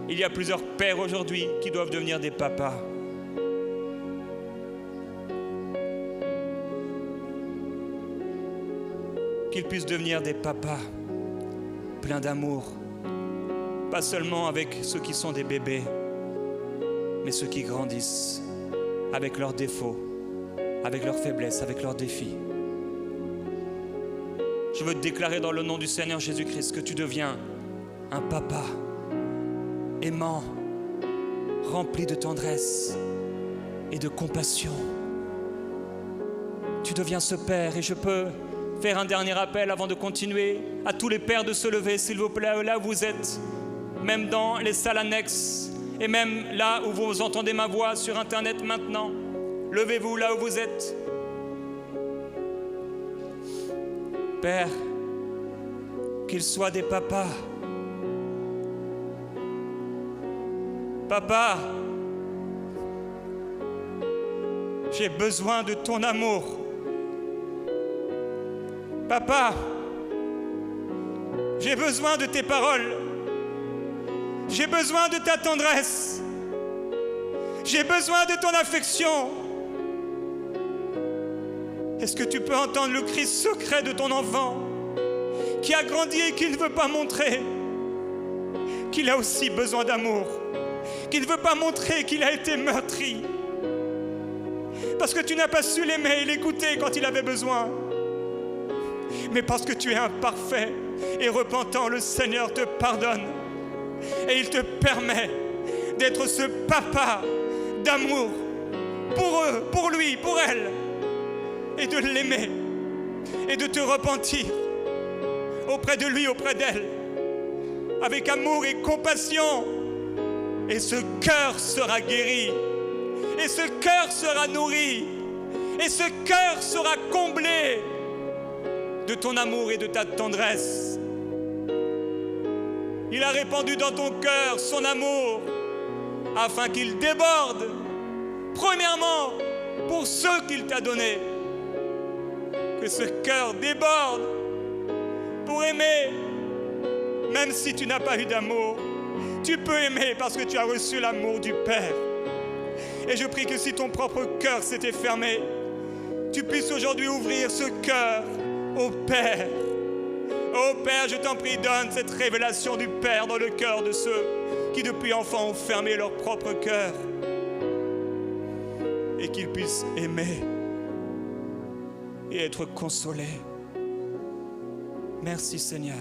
Il y a plusieurs pères aujourd'hui qui doivent devenir des papas. Qu'ils puissent devenir des papas pleins d'amour, pas seulement avec ceux qui sont des bébés, mais ceux qui grandissent avec leurs défauts, avec leurs faiblesses, avec leurs défis. Je veux te déclarer dans le nom du Seigneur Jésus-Christ que tu deviens un papa aimant, rempli de tendresse et de compassion. Tu deviens ce père, et je peux faire un dernier appel avant de continuer à tous les pères de se lever, s'il vous plaît, là où vous êtes, même dans les salles annexes, et même là où vous entendez ma voix sur Internet maintenant. Levez-vous là où vous êtes. Père, qu'ils soient des papas. Papa, j'ai besoin de ton amour. Papa, j'ai besoin de tes paroles. J'ai besoin de ta tendresse. J'ai besoin de ton affection. Est-ce que tu peux entendre le cri secret de ton enfant qui a grandi et qui ne veut pas montrer qu'il a aussi besoin d'amour? qui ne veut pas montrer qu'il a été meurtri, parce que tu n'as pas su l'aimer et l'écouter quand il avait besoin, mais parce que tu es imparfait et repentant, le Seigneur te pardonne et il te permet d'être ce papa d'amour pour eux, pour lui, pour elle, et de l'aimer et de te repentir auprès de lui, auprès d'elle, avec amour et compassion. Et ce cœur sera guéri, et ce cœur sera nourri, et ce cœur sera comblé de ton amour et de ta tendresse. Il a répandu dans ton cœur son amour afin qu'il déborde, premièrement pour ceux qu'il t'a donnés. Que ce cœur déborde pour aimer, même si tu n'as pas eu d'amour. Tu peux aimer parce que tu as reçu l'amour du Père. Et je prie que si ton propre cœur s'était fermé, tu puisses aujourd'hui ouvrir ce cœur au Père. Oh Père, je t'en prie, donne cette révélation du Père dans le cœur de ceux qui depuis enfants ont fermé leur propre cœur, et qu'ils puissent aimer et être consolés. Merci Seigneur.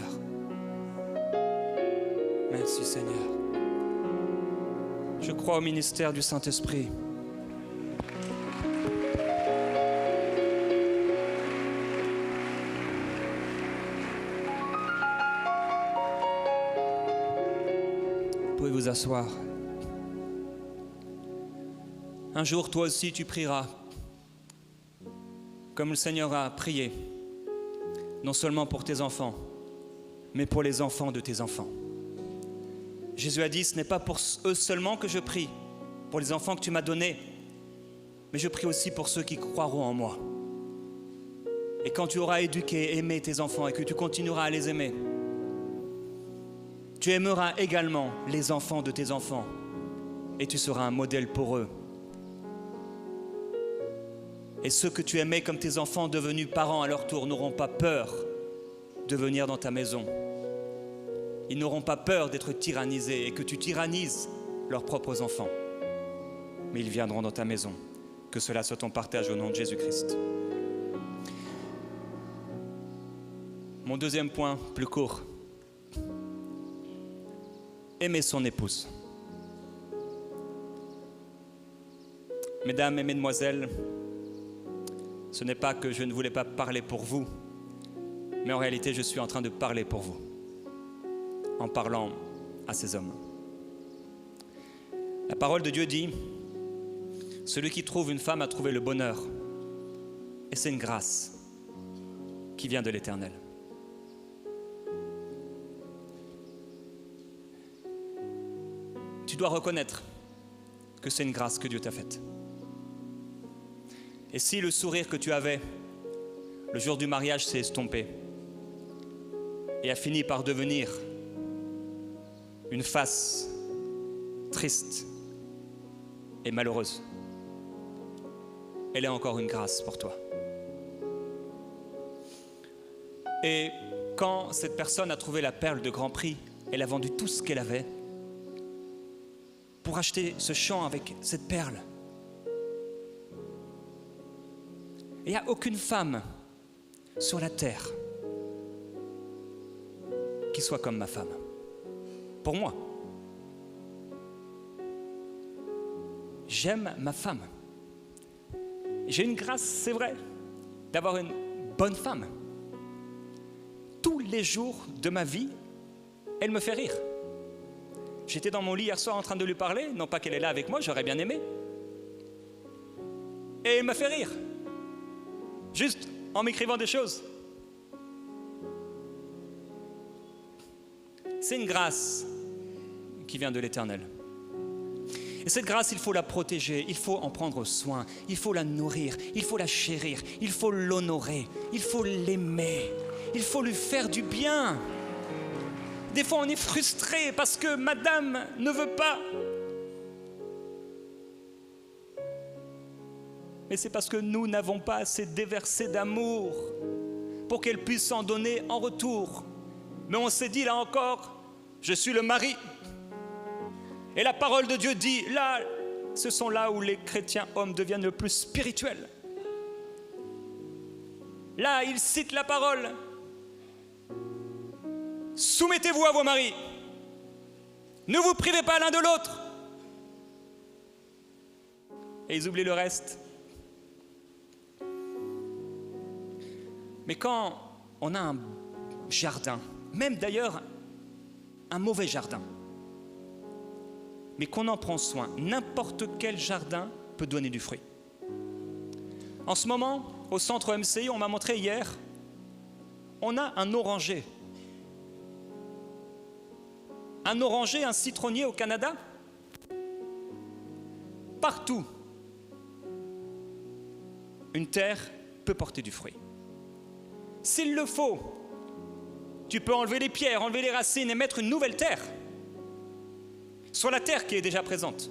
Merci Seigneur. Je crois au ministère du Saint-Esprit. Vous pouvez vous asseoir. Un jour, toi aussi, tu prieras comme le Seigneur a prié, non seulement pour tes enfants, mais pour les enfants de tes enfants. Jésus a dit, ce n'est pas pour eux seulement que je prie, pour les enfants que tu m'as donnés, mais je prie aussi pour ceux qui croiront en moi. Et quand tu auras éduqué, aimé tes enfants et que tu continueras à les aimer, tu aimeras également les enfants de tes enfants et tu seras un modèle pour eux. Et ceux que tu aimais comme tes enfants devenus parents à leur tour n'auront pas peur de venir dans ta maison. Ils n'auront pas peur d'être tyrannisés et que tu tyrannises leurs propres enfants. Mais ils viendront dans ta maison. Que cela soit ton partage au nom de Jésus-Christ. Mon deuxième point, plus court. Aimer son épouse. Mesdames et mesdemoiselles, ce n'est pas que je ne voulais pas parler pour vous, mais en réalité, je suis en train de parler pour vous, en parlant à ces hommes. La parole de Dieu dit, celui qui trouve une femme a trouvé le bonheur, et c'est une grâce qui vient de l'Éternel. Tu dois reconnaître que c'est une grâce que Dieu t'a faite. Et si le sourire que tu avais le jour du mariage s'est estompé et a fini par devenir une face triste et malheureuse, elle est encore une grâce pour toi. Et quand cette personne a trouvé la perle de grand prix, elle a vendu tout ce qu'elle avait pour acheter ce champ avec cette perle. Il n'y a aucune femme sur la terre qui soit comme ma femme. Pour moi, j'aime ma femme. J'ai une grâce, c'est vrai, d'avoir une bonne femme. Tous les jours de ma vie, elle me fait rire. J'étais dans mon lit hier soir en train de lui parler, non pas qu'elle est là avec moi, j'aurais bien aimé. Et elle me fait rire. Juste en m'écrivant des choses. C'est une grâce qui vient de l'Éternel. Et cette grâce, il faut la protéger, il faut en prendre soin, il faut la nourrir, il faut la chérir, il faut l'honorer, il faut l'aimer, il faut lui faire du bien. Des fois, on est frustré parce que madame ne veut pas. Mais c'est parce que nous n'avons pas assez déversé d'amour pour qu'elle puisse en donner en retour. Mais on s'est dit là encore, je suis le mari Et la parole de Dieu dit, là, ce sont là où les chrétiens hommes deviennent le plus spirituels. Là, ils citent la parole. Soumettez-vous à vos maris. Ne vous privez pas l'un de l'autre. Et ils oublient le reste. Mais quand on a un jardin, même d'ailleurs un mauvais jardin, mais qu'on en prend soin, n'importe quel jardin peut donner du fruit. En ce moment, au centre MCI, on m'a montré hier, on a un oranger. Un oranger, un citronnier au Canada. Partout, une terre peut porter du fruit. S'il le faut, tu peux enlever les pierres, enlever les racines et mettre une nouvelle terre sur la terre qui est déjà présente.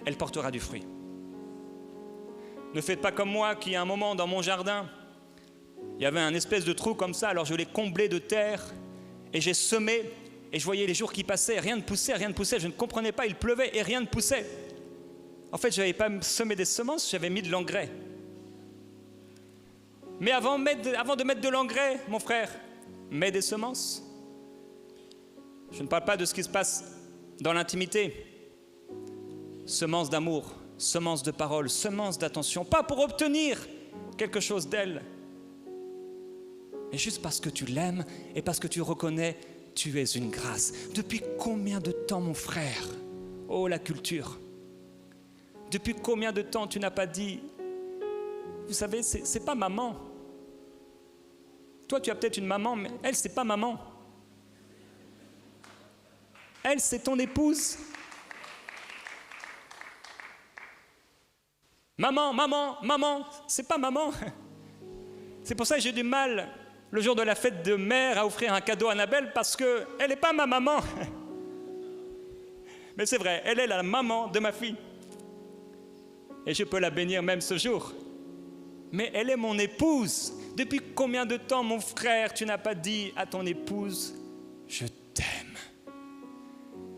Elle portera du fruit. Ne faites pas comme moi qui, à un moment dans mon jardin, il y avait un espèce de trou comme ça, alors je l'ai comblé de terre et j'ai semé et je voyais les jours qui passaient, rien ne poussait, je ne comprenais pas, il pleuvait et rien ne poussait. En fait, je n'avais pas semé des semences, j'avais mis de l'engrais. Mais avant de mettre de l'engrais, mon frère, mets des semences. Je ne parle pas de ce qui se passe dans l'intimité. Semences d'amour, semences de parole, semences d'attention, pas pour obtenir quelque chose d'elle, mais juste parce que tu l'aimes et parce que tu reconnais, tu es une grâce. Depuis combien de temps, mon frère? Oh, la culture! Depuis combien de temps tu n'as pas dit, vous savez, c'est pas maman. Toi, tu as peut-être une maman, mais elle, c'est pas maman. Elle, c'est ton épouse. Maman, c'est pas maman. C'est pour ça que j'ai du mal, le jour de la fête de mère, à offrir un cadeau à Annabelle, parce qu'elle n'est pas ma maman. Mais c'est vrai, elle est la maman de ma fille. Et je peux la bénir même ce jour. Mais elle est mon épouse. Depuis combien de temps, mon frère, tu n'as pas dit à ton épouse « Je t'aime ».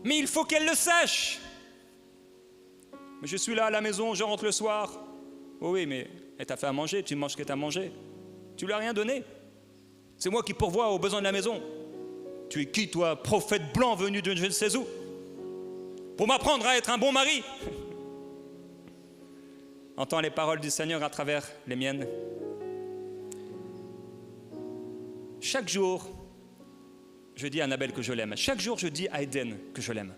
Mais il faut qu'elle le sache. Mais je suis là à la maison, je rentre le soir. Oh oui, mais elle t'a fait à manger, tu manges ce que tu as mangé. Tu lui as rien donné. C'est moi qui pourvois aux besoins de la maison. Tu es qui, toi, prophète blanc venu de je ne sais où, pour m'apprendre à être un bon mari? Entends les paroles du Seigneur à travers les miennes. Chaque jour, je dis à Annabelle que je l'aime. Chaque jour, je dis à Eden que je l'aime.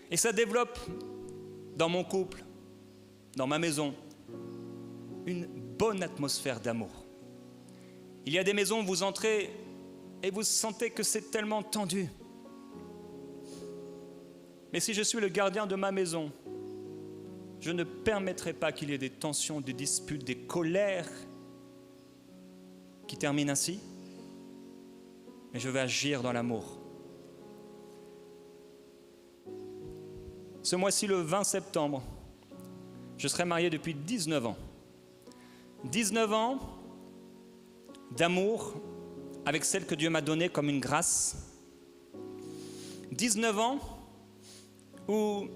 Et ça développe dans mon couple, dans ma maison, une bonne atmosphère d'amour. Il y a des maisons où vous entrez et vous sentez que c'est tellement tendu. Mais si je suis le gardien de ma maison, je ne permettrai pas qu'il y ait des tensions, des disputes, des colères qui terminent ainsi. Mais je vais agir dans l'amour. Ce mois-ci, le 20 septembre, je serai marié depuis 19 ans. 19 ans d'amour avec celle que Dieu m'a donnée comme une grâce. 19 ans où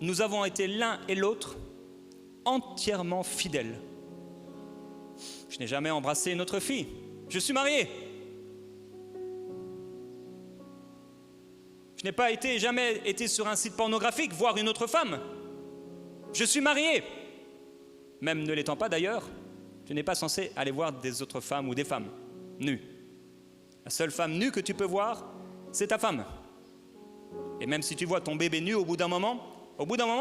nous avons été l'un et l'autre entièrement fidèles. Je n'ai jamais embrassé une autre fille. Je suis marié. Je n'ai pas jamais été sur un site pornographique voir une autre femme. Je suis marié. Même ne l'étant pas d'ailleurs, tu n'es pas censé aller voir des autres femmes ou des femmes nues. La seule femme nue que tu peux voir, c'est ta femme. Et même si tu vois ton bébé nu au bout d'un moment,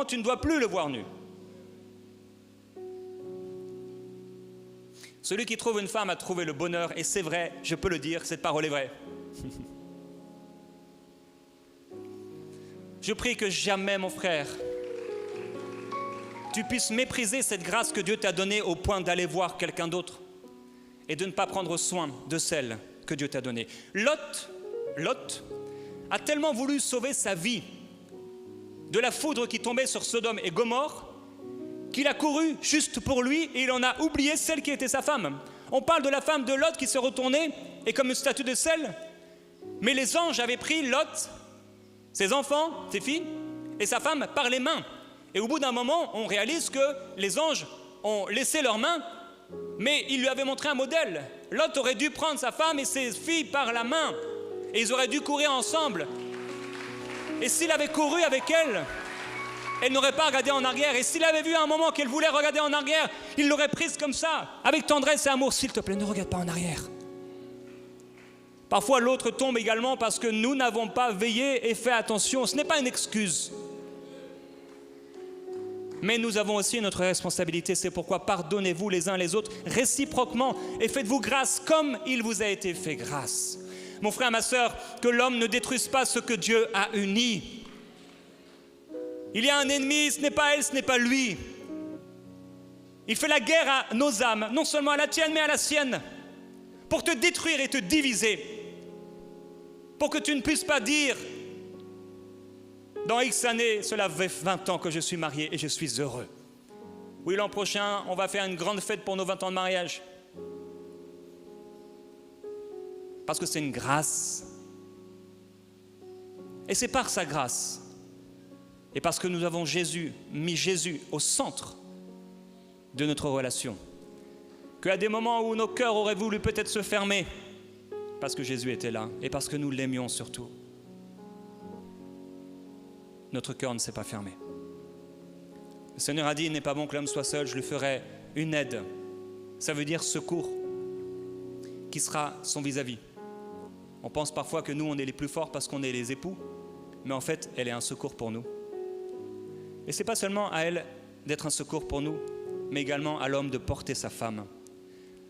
tu ne dois plus le voir nu. Celui qui trouve une femme a trouvé le bonheur, et c'est vrai, je peux le dire, cette parole est vraie. Je prie que jamais, mon frère, tu puisses mépriser cette grâce que Dieu t'a donnée au point d'aller voir quelqu'un d'autre et de ne pas prendre soin de celle que Dieu t'a donnée. Lot a tellement voulu sauver sa vie de la foudre qui tombait sur Sodome et Gomorrhe qu'il a couru juste pour lui et il en a oublié celle qui était sa femme. On parle de la femme de Lot qui s'est retournée et comme une statue de sel. Mais les anges avaient pris Lot, ses enfants, ses filles et sa femme par les mains. Et au bout d'un moment, on réalise que les anges ont laissé leurs mains, mais ils lui avaient montré un modèle. Lot aurait dû prendre sa femme et ses filles par la main, et ils auraient dû courir ensemble. Et s'il avait couru avec elle n'aurait pas regardé en arrière. Et s'il avait vu à un moment qu'elle voulait regarder en arrière, il l'aurait prise comme ça, avec tendresse et amour. S'il te plaît, ne regarde pas en arrière. Parfois, l'autre tombe également parce que nous n'avons pas veillé et fait attention. Ce n'est pas une excuse. Mais nous avons aussi notre responsabilité. C'est pourquoi pardonnez-vous les uns les autres réciproquement et faites-vous grâce comme il vous a été fait grâce. Mon frère, ma sœur, que l'homme ne détruise pas ce que Dieu a uni. Il y a un ennemi, ce n'est pas elle, ce n'est pas lui. Il fait la guerre à nos âmes, non seulement à la tienne, mais à la sienne, pour te détruire et te diviser, pour que tu ne puisses pas dire « Dans X années, cela fait 20 ans que je suis marié et je suis heureux. Oui, l'an prochain, on va faire une grande fête pour nos 20 ans de mariage. » Parce que c'est une grâce. Et c'est par sa grâce, et parce que nous avons mis Jésus au centre de notre relation, qu'à des moments où nos cœurs auraient voulu peut-être se fermer, parce que Jésus était là, et parce que nous l'aimions surtout, notre cœur ne s'est pas fermé. Le Seigneur a dit, il n'est pas bon que l'homme soit seul, je lui ferai une aide. Ça veut dire secours, qui sera son vis-à-vis. On pense parfois que nous, on est les plus forts parce qu'on est les époux, mais en fait, elle est un secours pour nous. Et ce n'est pas seulement à elle d'être un secours pour nous, mais également à l'homme de porter sa femme.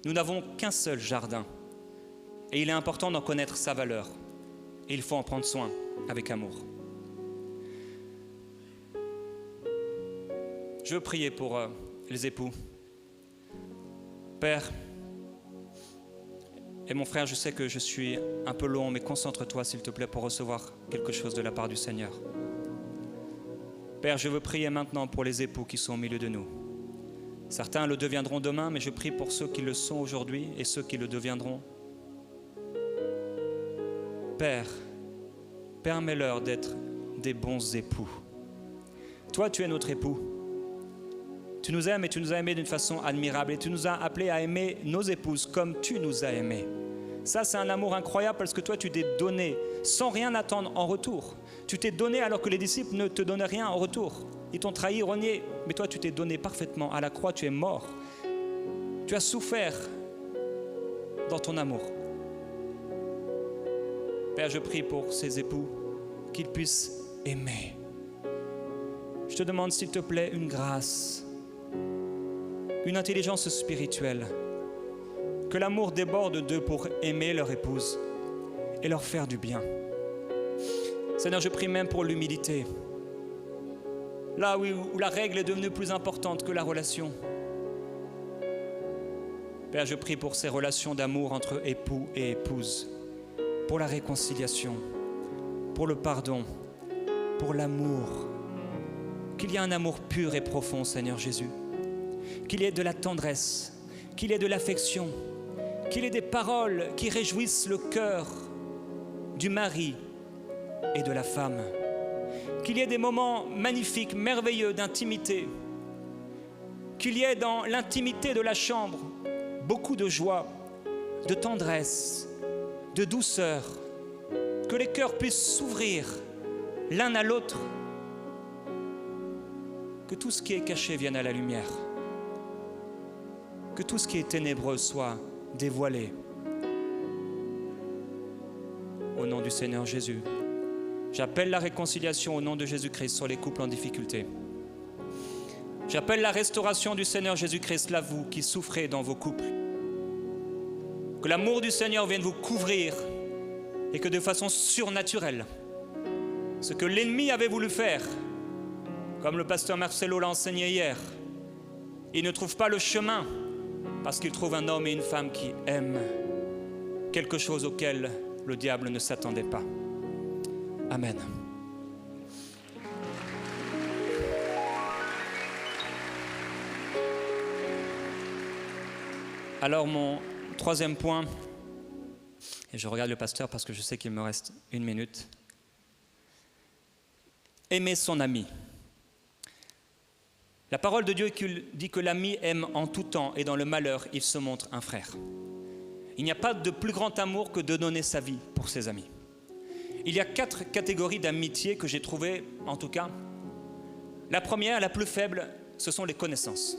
Nous n'avons qu'un seul jardin, et il est important d'en connaître sa valeur, et il faut en prendre soin avec amour. Je veux prier pour les époux. Père, et mon frère, je sais que je suis un peu long, mais concentre-toi s'il te plaît pour recevoir quelque chose de la part du Seigneur. Père, je veux prier maintenant pour les époux qui sont au milieu de nous. Certains le deviendront demain, mais je prie pour ceux qui le sont aujourd'hui et ceux qui le deviendront. Père, permets-leur d'être des bons époux. Toi, tu es notre époux. Tu nous aimes et tu nous as aimés d'une façon admirable et tu nous as appelés à aimer nos épouses comme tu nous as aimés. Ça, c'est un amour incroyable parce que toi, tu t'es donné sans rien attendre en retour. Tu t'es donné alors que les disciples ne te donnaient rien en retour. Ils t'ont trahi, renié, mais toi, tu t'es donné parfaitement. À la croix, tu es mort. Tu as souffert dans ton amour. Père, je prie pour ces époux qu'ils puissent aimer. Je te demande, s'il te plaît, une grâce, une intelligence spirituelle, que l'amour déborde d'eux pour aimer leur épouse et leur faire du bien. Seigneur, je prie même pour l'humilité, là où la règle est devenue plus importante que la relation. Père, je prie pour ces relations d'amour entre époux et épouses, pour la réconciliation, pour le pardon, pour l'amour, qu'il y ait un amour pur et profond, Seigneur Jésus, qu'il y ait de la tendresse, qu'il y ait de l'affection, qu'il y ait des paroles qui réjouissent le cœur du mari et de la femme, qu'il y ait des moments magnifiques, merveilleux d'intimité, qu'il y ait dans l'intimité de la chambre beaucoup de joie, de tendresse, de douceur, que les cœurs puissent s'ouvrir l'un à l'autre, que tout ce qui est caché vienne à la lumière, que tout ce qui est ténébreux soit dévoilé. Au nom du Seigneur Jésus, j'appelle la réconciliation au nom de Jésus-Christ sur les couples en difficulté. J'appelle la restauration du Seigneur Jésus-Christ, là vous qui souffrez dans vos couples. Que l'amour du Seigneur vienne vous couvrir et que de façon surnaturelle, ce que l'ennemi avait voulu faire, comme le pasteur Marcelo l'a enseigné hier, il ne trouve pas le chemin parce qu'il trouve un homme et une femme qui aiment, quelque chose auquel le diable ne s'attendait pas. Amen. Alors mon troisième point, et je regarde le pasteur parce que je sais qu'il me reste 1 minute. Aimer son ami. La parole de Dieu dit que l'ami aime en tout temps et dans le malheur, il se montre un frère. Il n'y a pas de plus grand amour que de donner sa vie pour ses amis. Il y a 4 catégories d'amitié que j'ai trouvées, en tout cas. La première, la plus faible, ce sont les connaissances.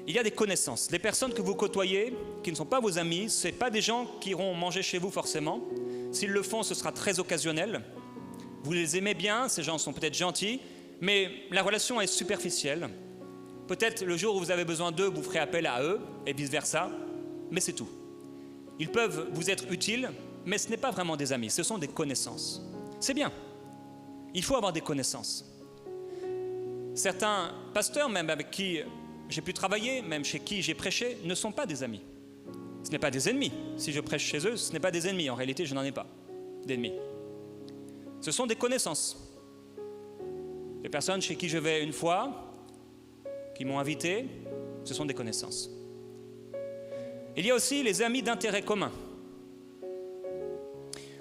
Il y a des connaissances. Les personnes que vous côtoyez, qui ne sont pas vos amis, ce ne sont pas des gens qui iront manger chez vous forcément. S'ils le font, ce sera très occasionnel. Vous les aimez bien, ces gens sont peut-être gentils, mais la relation est superficielle. Peut-être le jour où vous avez besoin d'eux, vous ferez appel à eux, et vice-versa, mais c'est tout. Ils peuvent vous être utiles, mais ce n'est pas vraiment des amis, ce sont des connaissances. C'est bien. Il faut avoir des connaissances. Certains pasteurs, même avec qui j'ai pu travailler, même chez qui j'ai prêché, ne sont pas des amis. Ce n'est pas des ennemis. Si je prêche chez eux, ce n'est pas des ennemis. En réalité, je n'en ai pas d'ennemis. Ce sont des connaissances. Les personnes chez qui je vais une fois, qui m'ont invité, ce sont des connaissances. Il y a aussi les amis d'intérêt commun.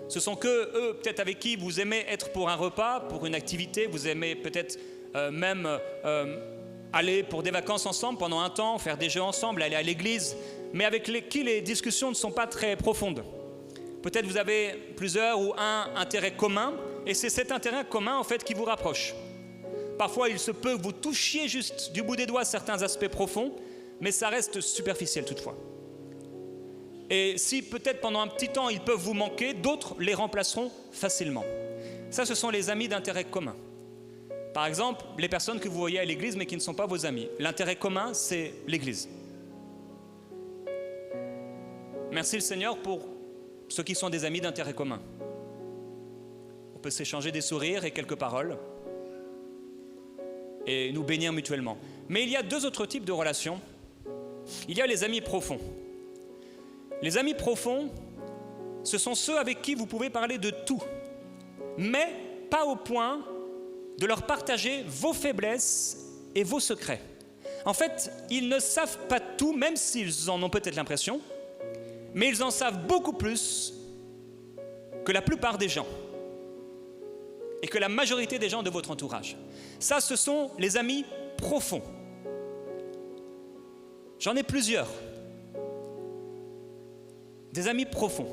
Ce sont eux, peut-être avec qui vous aimez être pour un repas, pour une activité, vous aimez peut-être même aller pour des vacances ensemble pendant un temps, faire des jeux ensemble, aller à l'église, mais avec qui les discussions ne sont pas très profondes. Peut-être vous avez plusieurs ou un intérêt commun, et c'est cet intérêt commun en fait qui vous rapproche. Parfois, il se peut que vous touchiez juste du bout des doigts certains aspects profonds, mais ça reste superficiel toutefois. Et si peut-être pendant un petit temps ils peuvent vous manquer, d'autres les remplaceront facilement. Ça, ce sont les amis d'intérêt commun. Par exemple, les personnes que vous voyez à l'église mais qui ne sont pas vos amis. L'intérêt commun, c'est l'église. Merci le Seigneur pour ceux qui sont des amis d'intérêt commun. On peut s'échanger des sourires et quelques paroles et nous bénir mutuellement. Mais il y a 2 autres types de relations. Il y a les amis profonds. Les amis profonds, ce sont ceux avec qui vous pouvez parler de tout, mais pas au point de leur partager vos faiblesses et vos secrets. En fait, ils ne savent pas tout, même s'ils en ont peut-être l'impression, mais ils en savent beaucoup plus que la plupart des gens et que la majorité des gens de votre entourage. Ça, ce sont les amis profonds. J'en ai plusieurs. Des amis profonds.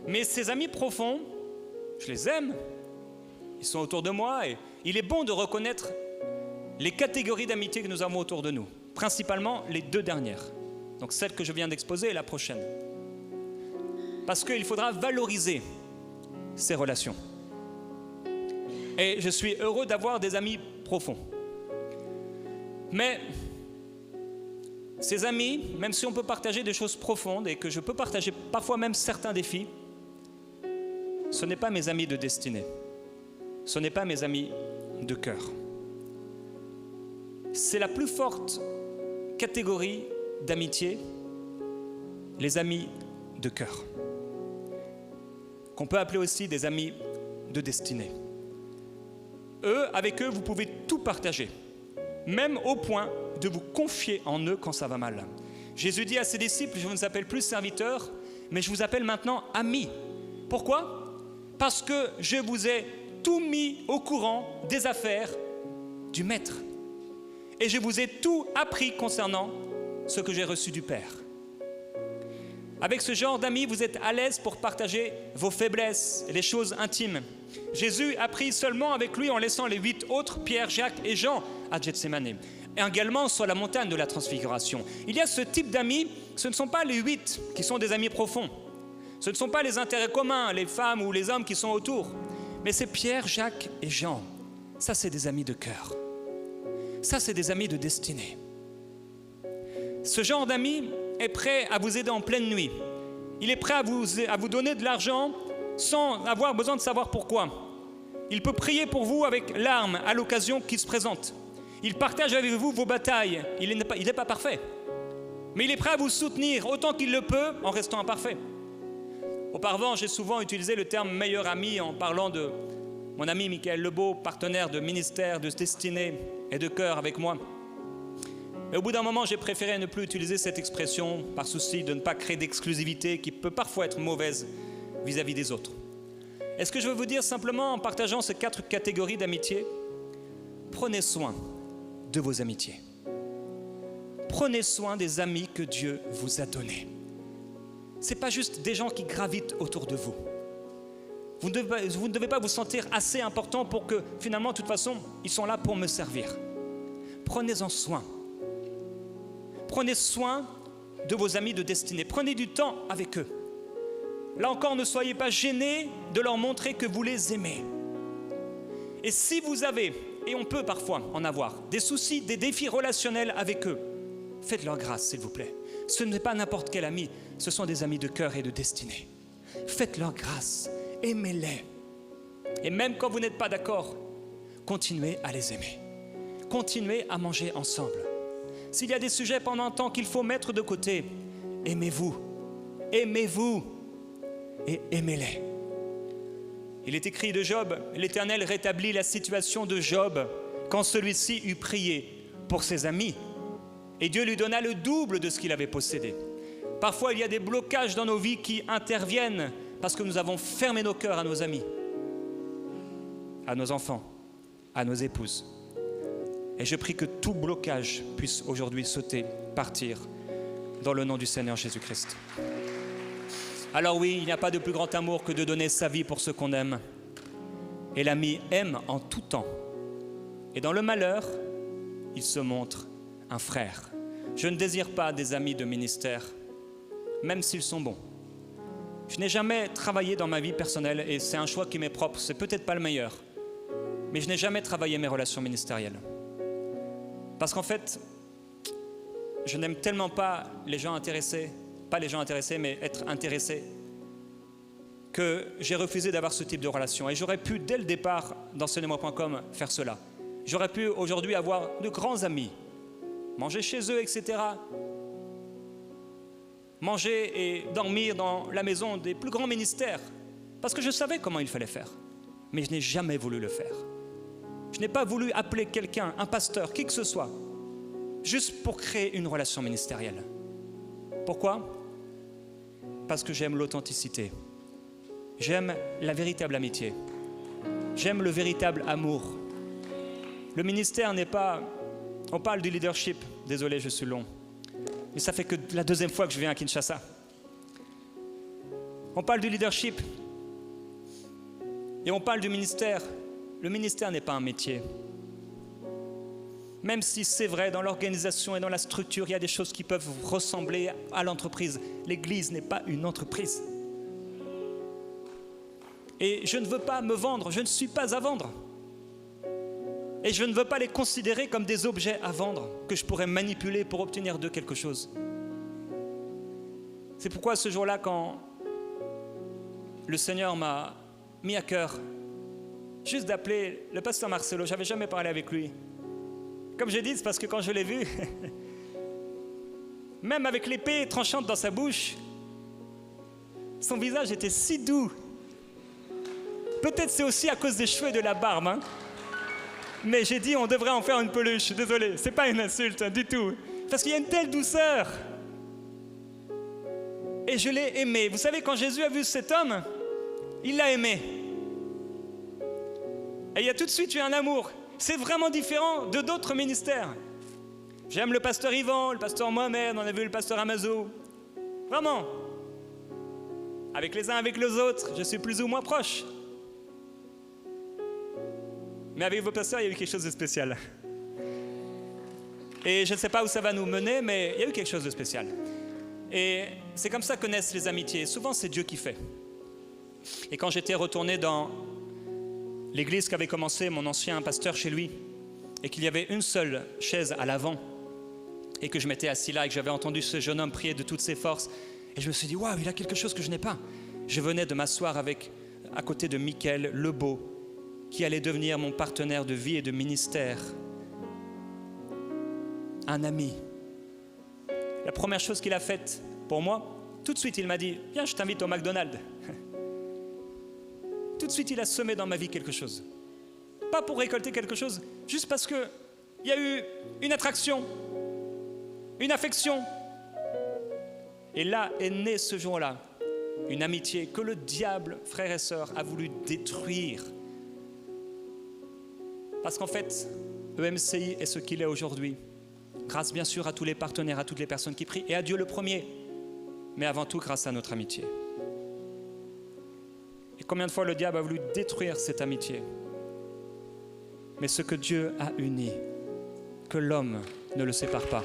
Mais ces amis profonds, je les aime. Ils sont autour de moi et il est bon de reconnaître les catégories d'amitié que nous avons autour de nous. Principalement les 2 dernières. Donc celle que je viens d'exposer et la prochaine. Parce qu'il faudra valoriser ces relations. Et je suis heureux d'avoir des amis profonds. Mais ces amis, même si on peut partager des choses profondes et que je peux partager parfois même certains défis, ce n'est pas mes amis de destinée. Ce n'est pas mes amis de cœur. C'est la plus forte catégorie d'amitié, les amis de cœur, qu'on peut appeler aussi des amis de destinée. Avec eux, vous pouvez tout partager, même au point de vous confier en eux quand ça va mal. Jésus dit à ses disciples, je ne vous appelle plus serviteurs, mais je vous appelle maintenant amis. Pourquoi ? Parce que je vous ai tout mis au courant des affaires du Maître. Et je vous ai tout appris concernant ce que j'ai reçu du Père. Avec ce genre d'amis, vous êtes à l'aise pour partager vos faiblesses et les choses intimes. Jésus a pris seulement avec lui en laissant les 8 autres, Pierre, Jacques et Jean, à Gethsémane. Et également sur la montagne de la Transfiguration. Il y a ce type d'amis, ce ne sont pas les 8 qui sont des amis profonds. Ce ne sont pas les intérêts communs, les femmes ou les hommes qui sont autour. Mais c'est Pierre, Jacques et Jean. Ça, c'est des amis de cœur. Ça, c'est des amis de destinée. Ce genre d'ami est prêt à vous aider en pleine nuit. Il est prêt à vous donner de l'argent sans avoir besoin de savoir pourquoi. Il peut prier pour vous avec larmes à l'occasion qui se présente. Il partage avec vous vos batailles. Il n'est pas parfait. Mais il est prêt à vous soutenir autant qu'il le peut en restant imparfait. Auparavant, j'ai souvent utilisé le terme « meilleur ami » en parlant de mon ami Michael Lebeau, partenaire de ministère, de destinée et de cœur avec moi. Mais au bout d'un moment, j'ai préféré ne plus utiliser cette expression par souci de ne pas créer d'exclusivité qui peut parfois être mauvaise vis-à-vis des autres. Et ce que je veux vous dire simplement en partageant ces 4 catégories d'amitié, prenez soin de vos amitiés. Prenez soin des amis que Dieu vous a donnés. Ce n'est pas juste des gens qui gravitent autour de vous. Vous ne devez pas vous sentir assez important pour que finalement, de toute façon, ils sont là pour me servir. Prenez-en soin. Prenez soin de vos amis de destinée. Prenez du temps avec eux. Là encore, ne soyez pas gênés de leur montrer que vous les aimez. Et si vous avez, et on peut parfois en avoir, des soucis, des défis relationnels avec eux, faites-leur grâce, s'il vous plaît. Ce n'est pas n'importe quel ami, ce sont des amis de cœur et de destinée. Faites-leur grâce, aimez-les. Et même quand vous n'êtes pas d'accord, continuez à les aimer. Continuez à manger ensemble. S'il y a des sujets pendant un temps qu'il faut mettre de côté, aimez-vous. Aimez-vous. Et aimez-les. Il est écrit de Job, l'Éternel rétablit la situation de Job quand celui-ci eut prié pour ses amis. Et Dieu lui donna le double de ce qu'il avait possédé. Parfois, il y a des blocages dans nos vies qui interviennent parce que nous avons fermé nos cœurs à nos amis, à nos enfants, à nos épouses. Et je prie que tout blocage puisse aujourd'hui sauter, partir, dans le nom du Seigneur Jésus-Christ. Alors oui, il n'y a pas de plus grand amour que de donner sa vie pour ceux qu'on aime. Et l'ami aime en tout temps. Et dans le malheur, il se montre un frère. Je ne désire pas des amis de ministère, même s'ils sont bons. Je n'ai jamais travaillé dans ma vie personnelle, et c'est un choix qui m'est propre, c'est peut-être pas le meilleur, mais je n'ai jamais travaillé mes relations ministérielles. Parce qu'en fait, je n'aime tellement pas les gens intéressés, pas les gens intéressés, mais être intéressé, que j'ai refusé d'avoir ce type de relation. Et j'aurais pu, dès le départ, dans Enseignez-moi.com, faire cela. J'aurais pu aujourd'hui avoir de grands amis, manger chez eux, etc. Manger et dormir dans la maison des plus grands ministères, parce que je savais comment il fallait faire. Mais je n'ai jamais voulu le faire. Je n'ai pas voulu appeler quelqu'un, un pasteur, qui que ce soit, juste pour créer une relation ministérielle. Pourquoi ? Parce que j'aime l'authenticité. J'aime la véritable amitié. J'aime le véritable amour. Le ministère n'est pas... On parle du leadership. Désolé, je suis long. Mais ça fait que la 2e fois que je viens à Kinshasa. On parle du leadership. Et on parle du ministère. Le ministère n'est pas un métier. Même si c'est vrai, dans l'organisation et dans la structure, il y a des choses qui peuvent ressembler à l'entreprise. L'Église n'est pas une entreprise. Et je ne veux pas me vendre, je ne suis pas à vendre. Et je ne veux pas les considérer comme des objets à vendre, que je pourrais manipuler pour obtenir d'eux quelque chose. C'est pourquoi ce jour-là, quand le Seigneur m'a mis à cœur juste d'appeler le pasteur Marcelo, je n'avais jamais parlé avec lui. Comme j'ai dit, c'est parce que quand je l'ai vu, même avec l'épée tranchante dans sa bouche, son visage était si doux. Peut-être c'est aussi à cause des cheveux et de la barbe, hein. Mais j'ai dit, on devrait en faire une peluche. Désolé, c'est pas une insulte, hein, du tout. Parce qu'il y a une telle douceur. Et je l'ai aimé. Vous savez, quand Jésus a vu cet homme, il l'a aimé. Et il y a tout de suite eu un amour. C'est vraiment différent de d'autres ministères. J'aime le pasteur Yvan, le pasteur Mohamed, on a vu le pasteur Amazou. Vraiment. Avec les uns, avec les autres, je suis plus ou moins proche. Mais avec vos pasteurs, il y a eu quelque chose de spécial. Et je ne sais pas où ça va nous mener, mais il y a eu quelque chose de spécial. Et c'est comme ça que naissent les amitiés. Souvent, c'est Dieu qui fait. Et quand j'étais retourné dans l'église qu'avait commencé mon ancien pasteur chez lui, et qu'il y avait une seule chaise à l'avant, et que je m'étais assis là, et que j'avais entendu ce jeune homme prier de toutes ses forces, et je me suis dit, waouh, il a quelque chose que je n'ai pas. Je venais de m'asseoir à côté de Michael Lebeau, qui allait devenir mon partenaire de vie et de ministère. Un ami. La première chose qu'il a faite pour moi, tout de suite il m'a dit, viens, je t'invite au McDonald's. Tout de suite il a semé dans ma vie quelque chose. Pas pour récolter quelque chose, juste parce qu'il y a eu une attraction. une affection. Et là est née ce jour-là une amitié que le diable, frères et sœurs, a voulu détruire. Parce qu'en fait, EMCI est ce qu'il est aujourd'hui. Grâce bien sûr à tous les partenaires, à toutes les personnes qui prient, et à Dieu le premier. Mais avant tout grâce à notre amitié. Et combien de fois le diable a voulu détruire cette amitié? Mais ce que Dieu a uni, que l'homme ne le sépare pas.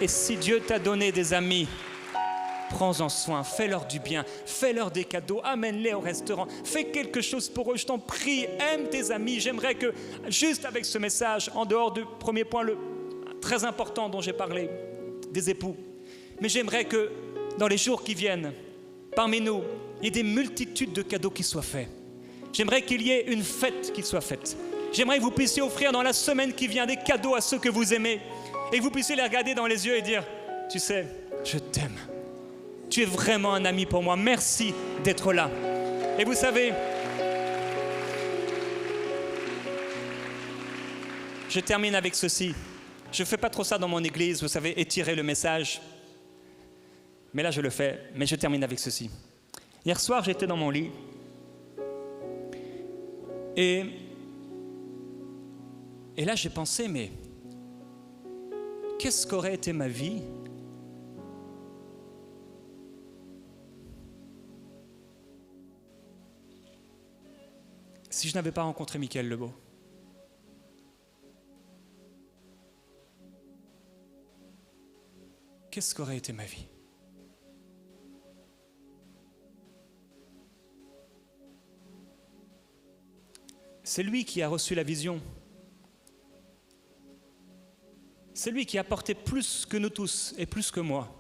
Et si Dieu t'a donné des amis, prends-en soin, fais-leur du bien, fais-leur des cadeaux, amène-les au restaurant, fais quelque chose pour eux, je t'en prie, aime tes amis. J'aimerais que, juste avec ce message, en dehors du premier point très important dont j'ai parlé, des époux, mais j'aimerais que dans les jours qui viennent, parmi nous, il y ait des multitudes de cadeaux qui soient faits. J'aimerais qu'il y ait une fête qui soit faite. J'aimerais que vous puissiez offrir dans la semaine qui vient des cadeaux à ceux que vous aimez et que vous puissiez les regarder dans les yeux et dire « Tu sais, je t'aime. Tu es vraiment un ami pour moi. Merci d'être là. » Et vous savez, je termine avec ceci. Je ne fais pas trop ça dans mon église, vous savez, étirer le message. Mais là, je le fais, mais je termine avec ceci. Hier soir, j'étais dans mon lit et là, j'ai pensé, mais qu'est-ce qu'aurait été ma vie si je n'avais pas rencontré Michael Lebeau? Qu'est-ce qu'aurait été ma vie? C'est lui qui a reçu la vision. C'est lui qui a porté plus que nous tous et plus que moi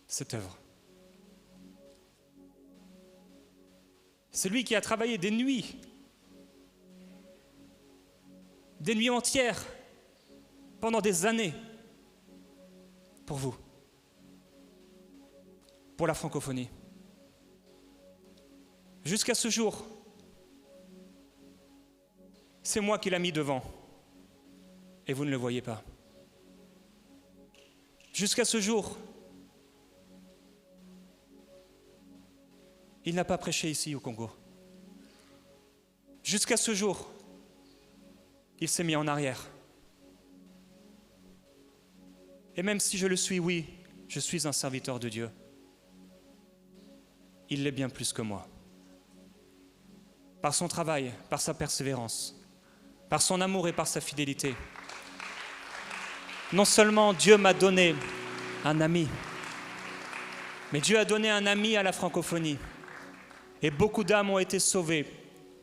cette œuvre. C'est lui qui a travaillé des nuits entières, pendant des années, pour vous, pour la francophonie. Jusqu'à ce jour, c'est moi qui l'ai mis devant, et vous ne le voyez pas. Jusqu'à ce jour, il n'a pas prêché ici au Congo. Jusqu'à ce jour, il s'est mis en arrière. Et même si je le suis, oui, je suis un serviteur de Dieu. Il l'est bien plus que moi. Par son travail, par sa persévérance, par son amour et par sa fidélité. Non seulement Dieu m'a donné un ami, mais Dieu a donné un ami à la francophonie. Et beaucoup d'âmes ont été sauvées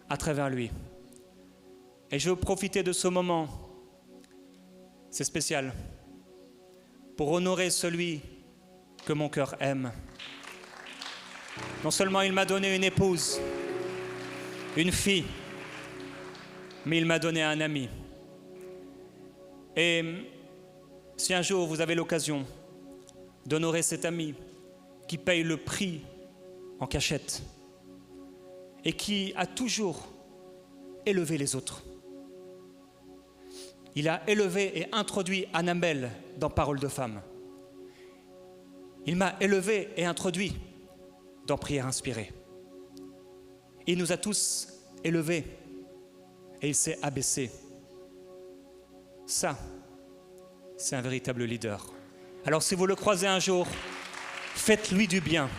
à travers lui. Et je veux profiter de ce moment, c'est spécial, pour honorer celui que mon cœur aime. Non seulement il m'a donné une épouse, une fille, mais il m'a donné un ami. Et si un jour vous avez l'occasion d'honorer cet ami qui paye le prix en cachette et qui a toujours élevé les autres. Il a élevé et introduit Annabelle dans Paroles de femmes. Il m'a élevé et introduit dans Prière inspirée. Il nous a tous élevés et il s'est abaissé. Ça, c'est un véritable leader. Alors si vous le croisez un jour, faites-lui du bien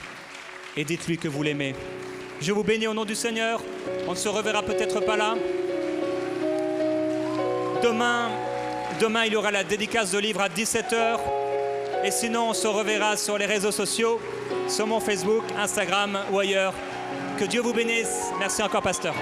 et dites-lui que vous l'aimez. Je vous bénis au nom du Seigneur. On ne se reverra peut-être pas là. Demain, il y aura la dédicace de livre à 17h. Et sinon, on se reverra sur les réseaux sociaux, sur mon Facebook, Instagram ou ailleurs. Que Dieu vous bénisse. Merci encore, pasteur.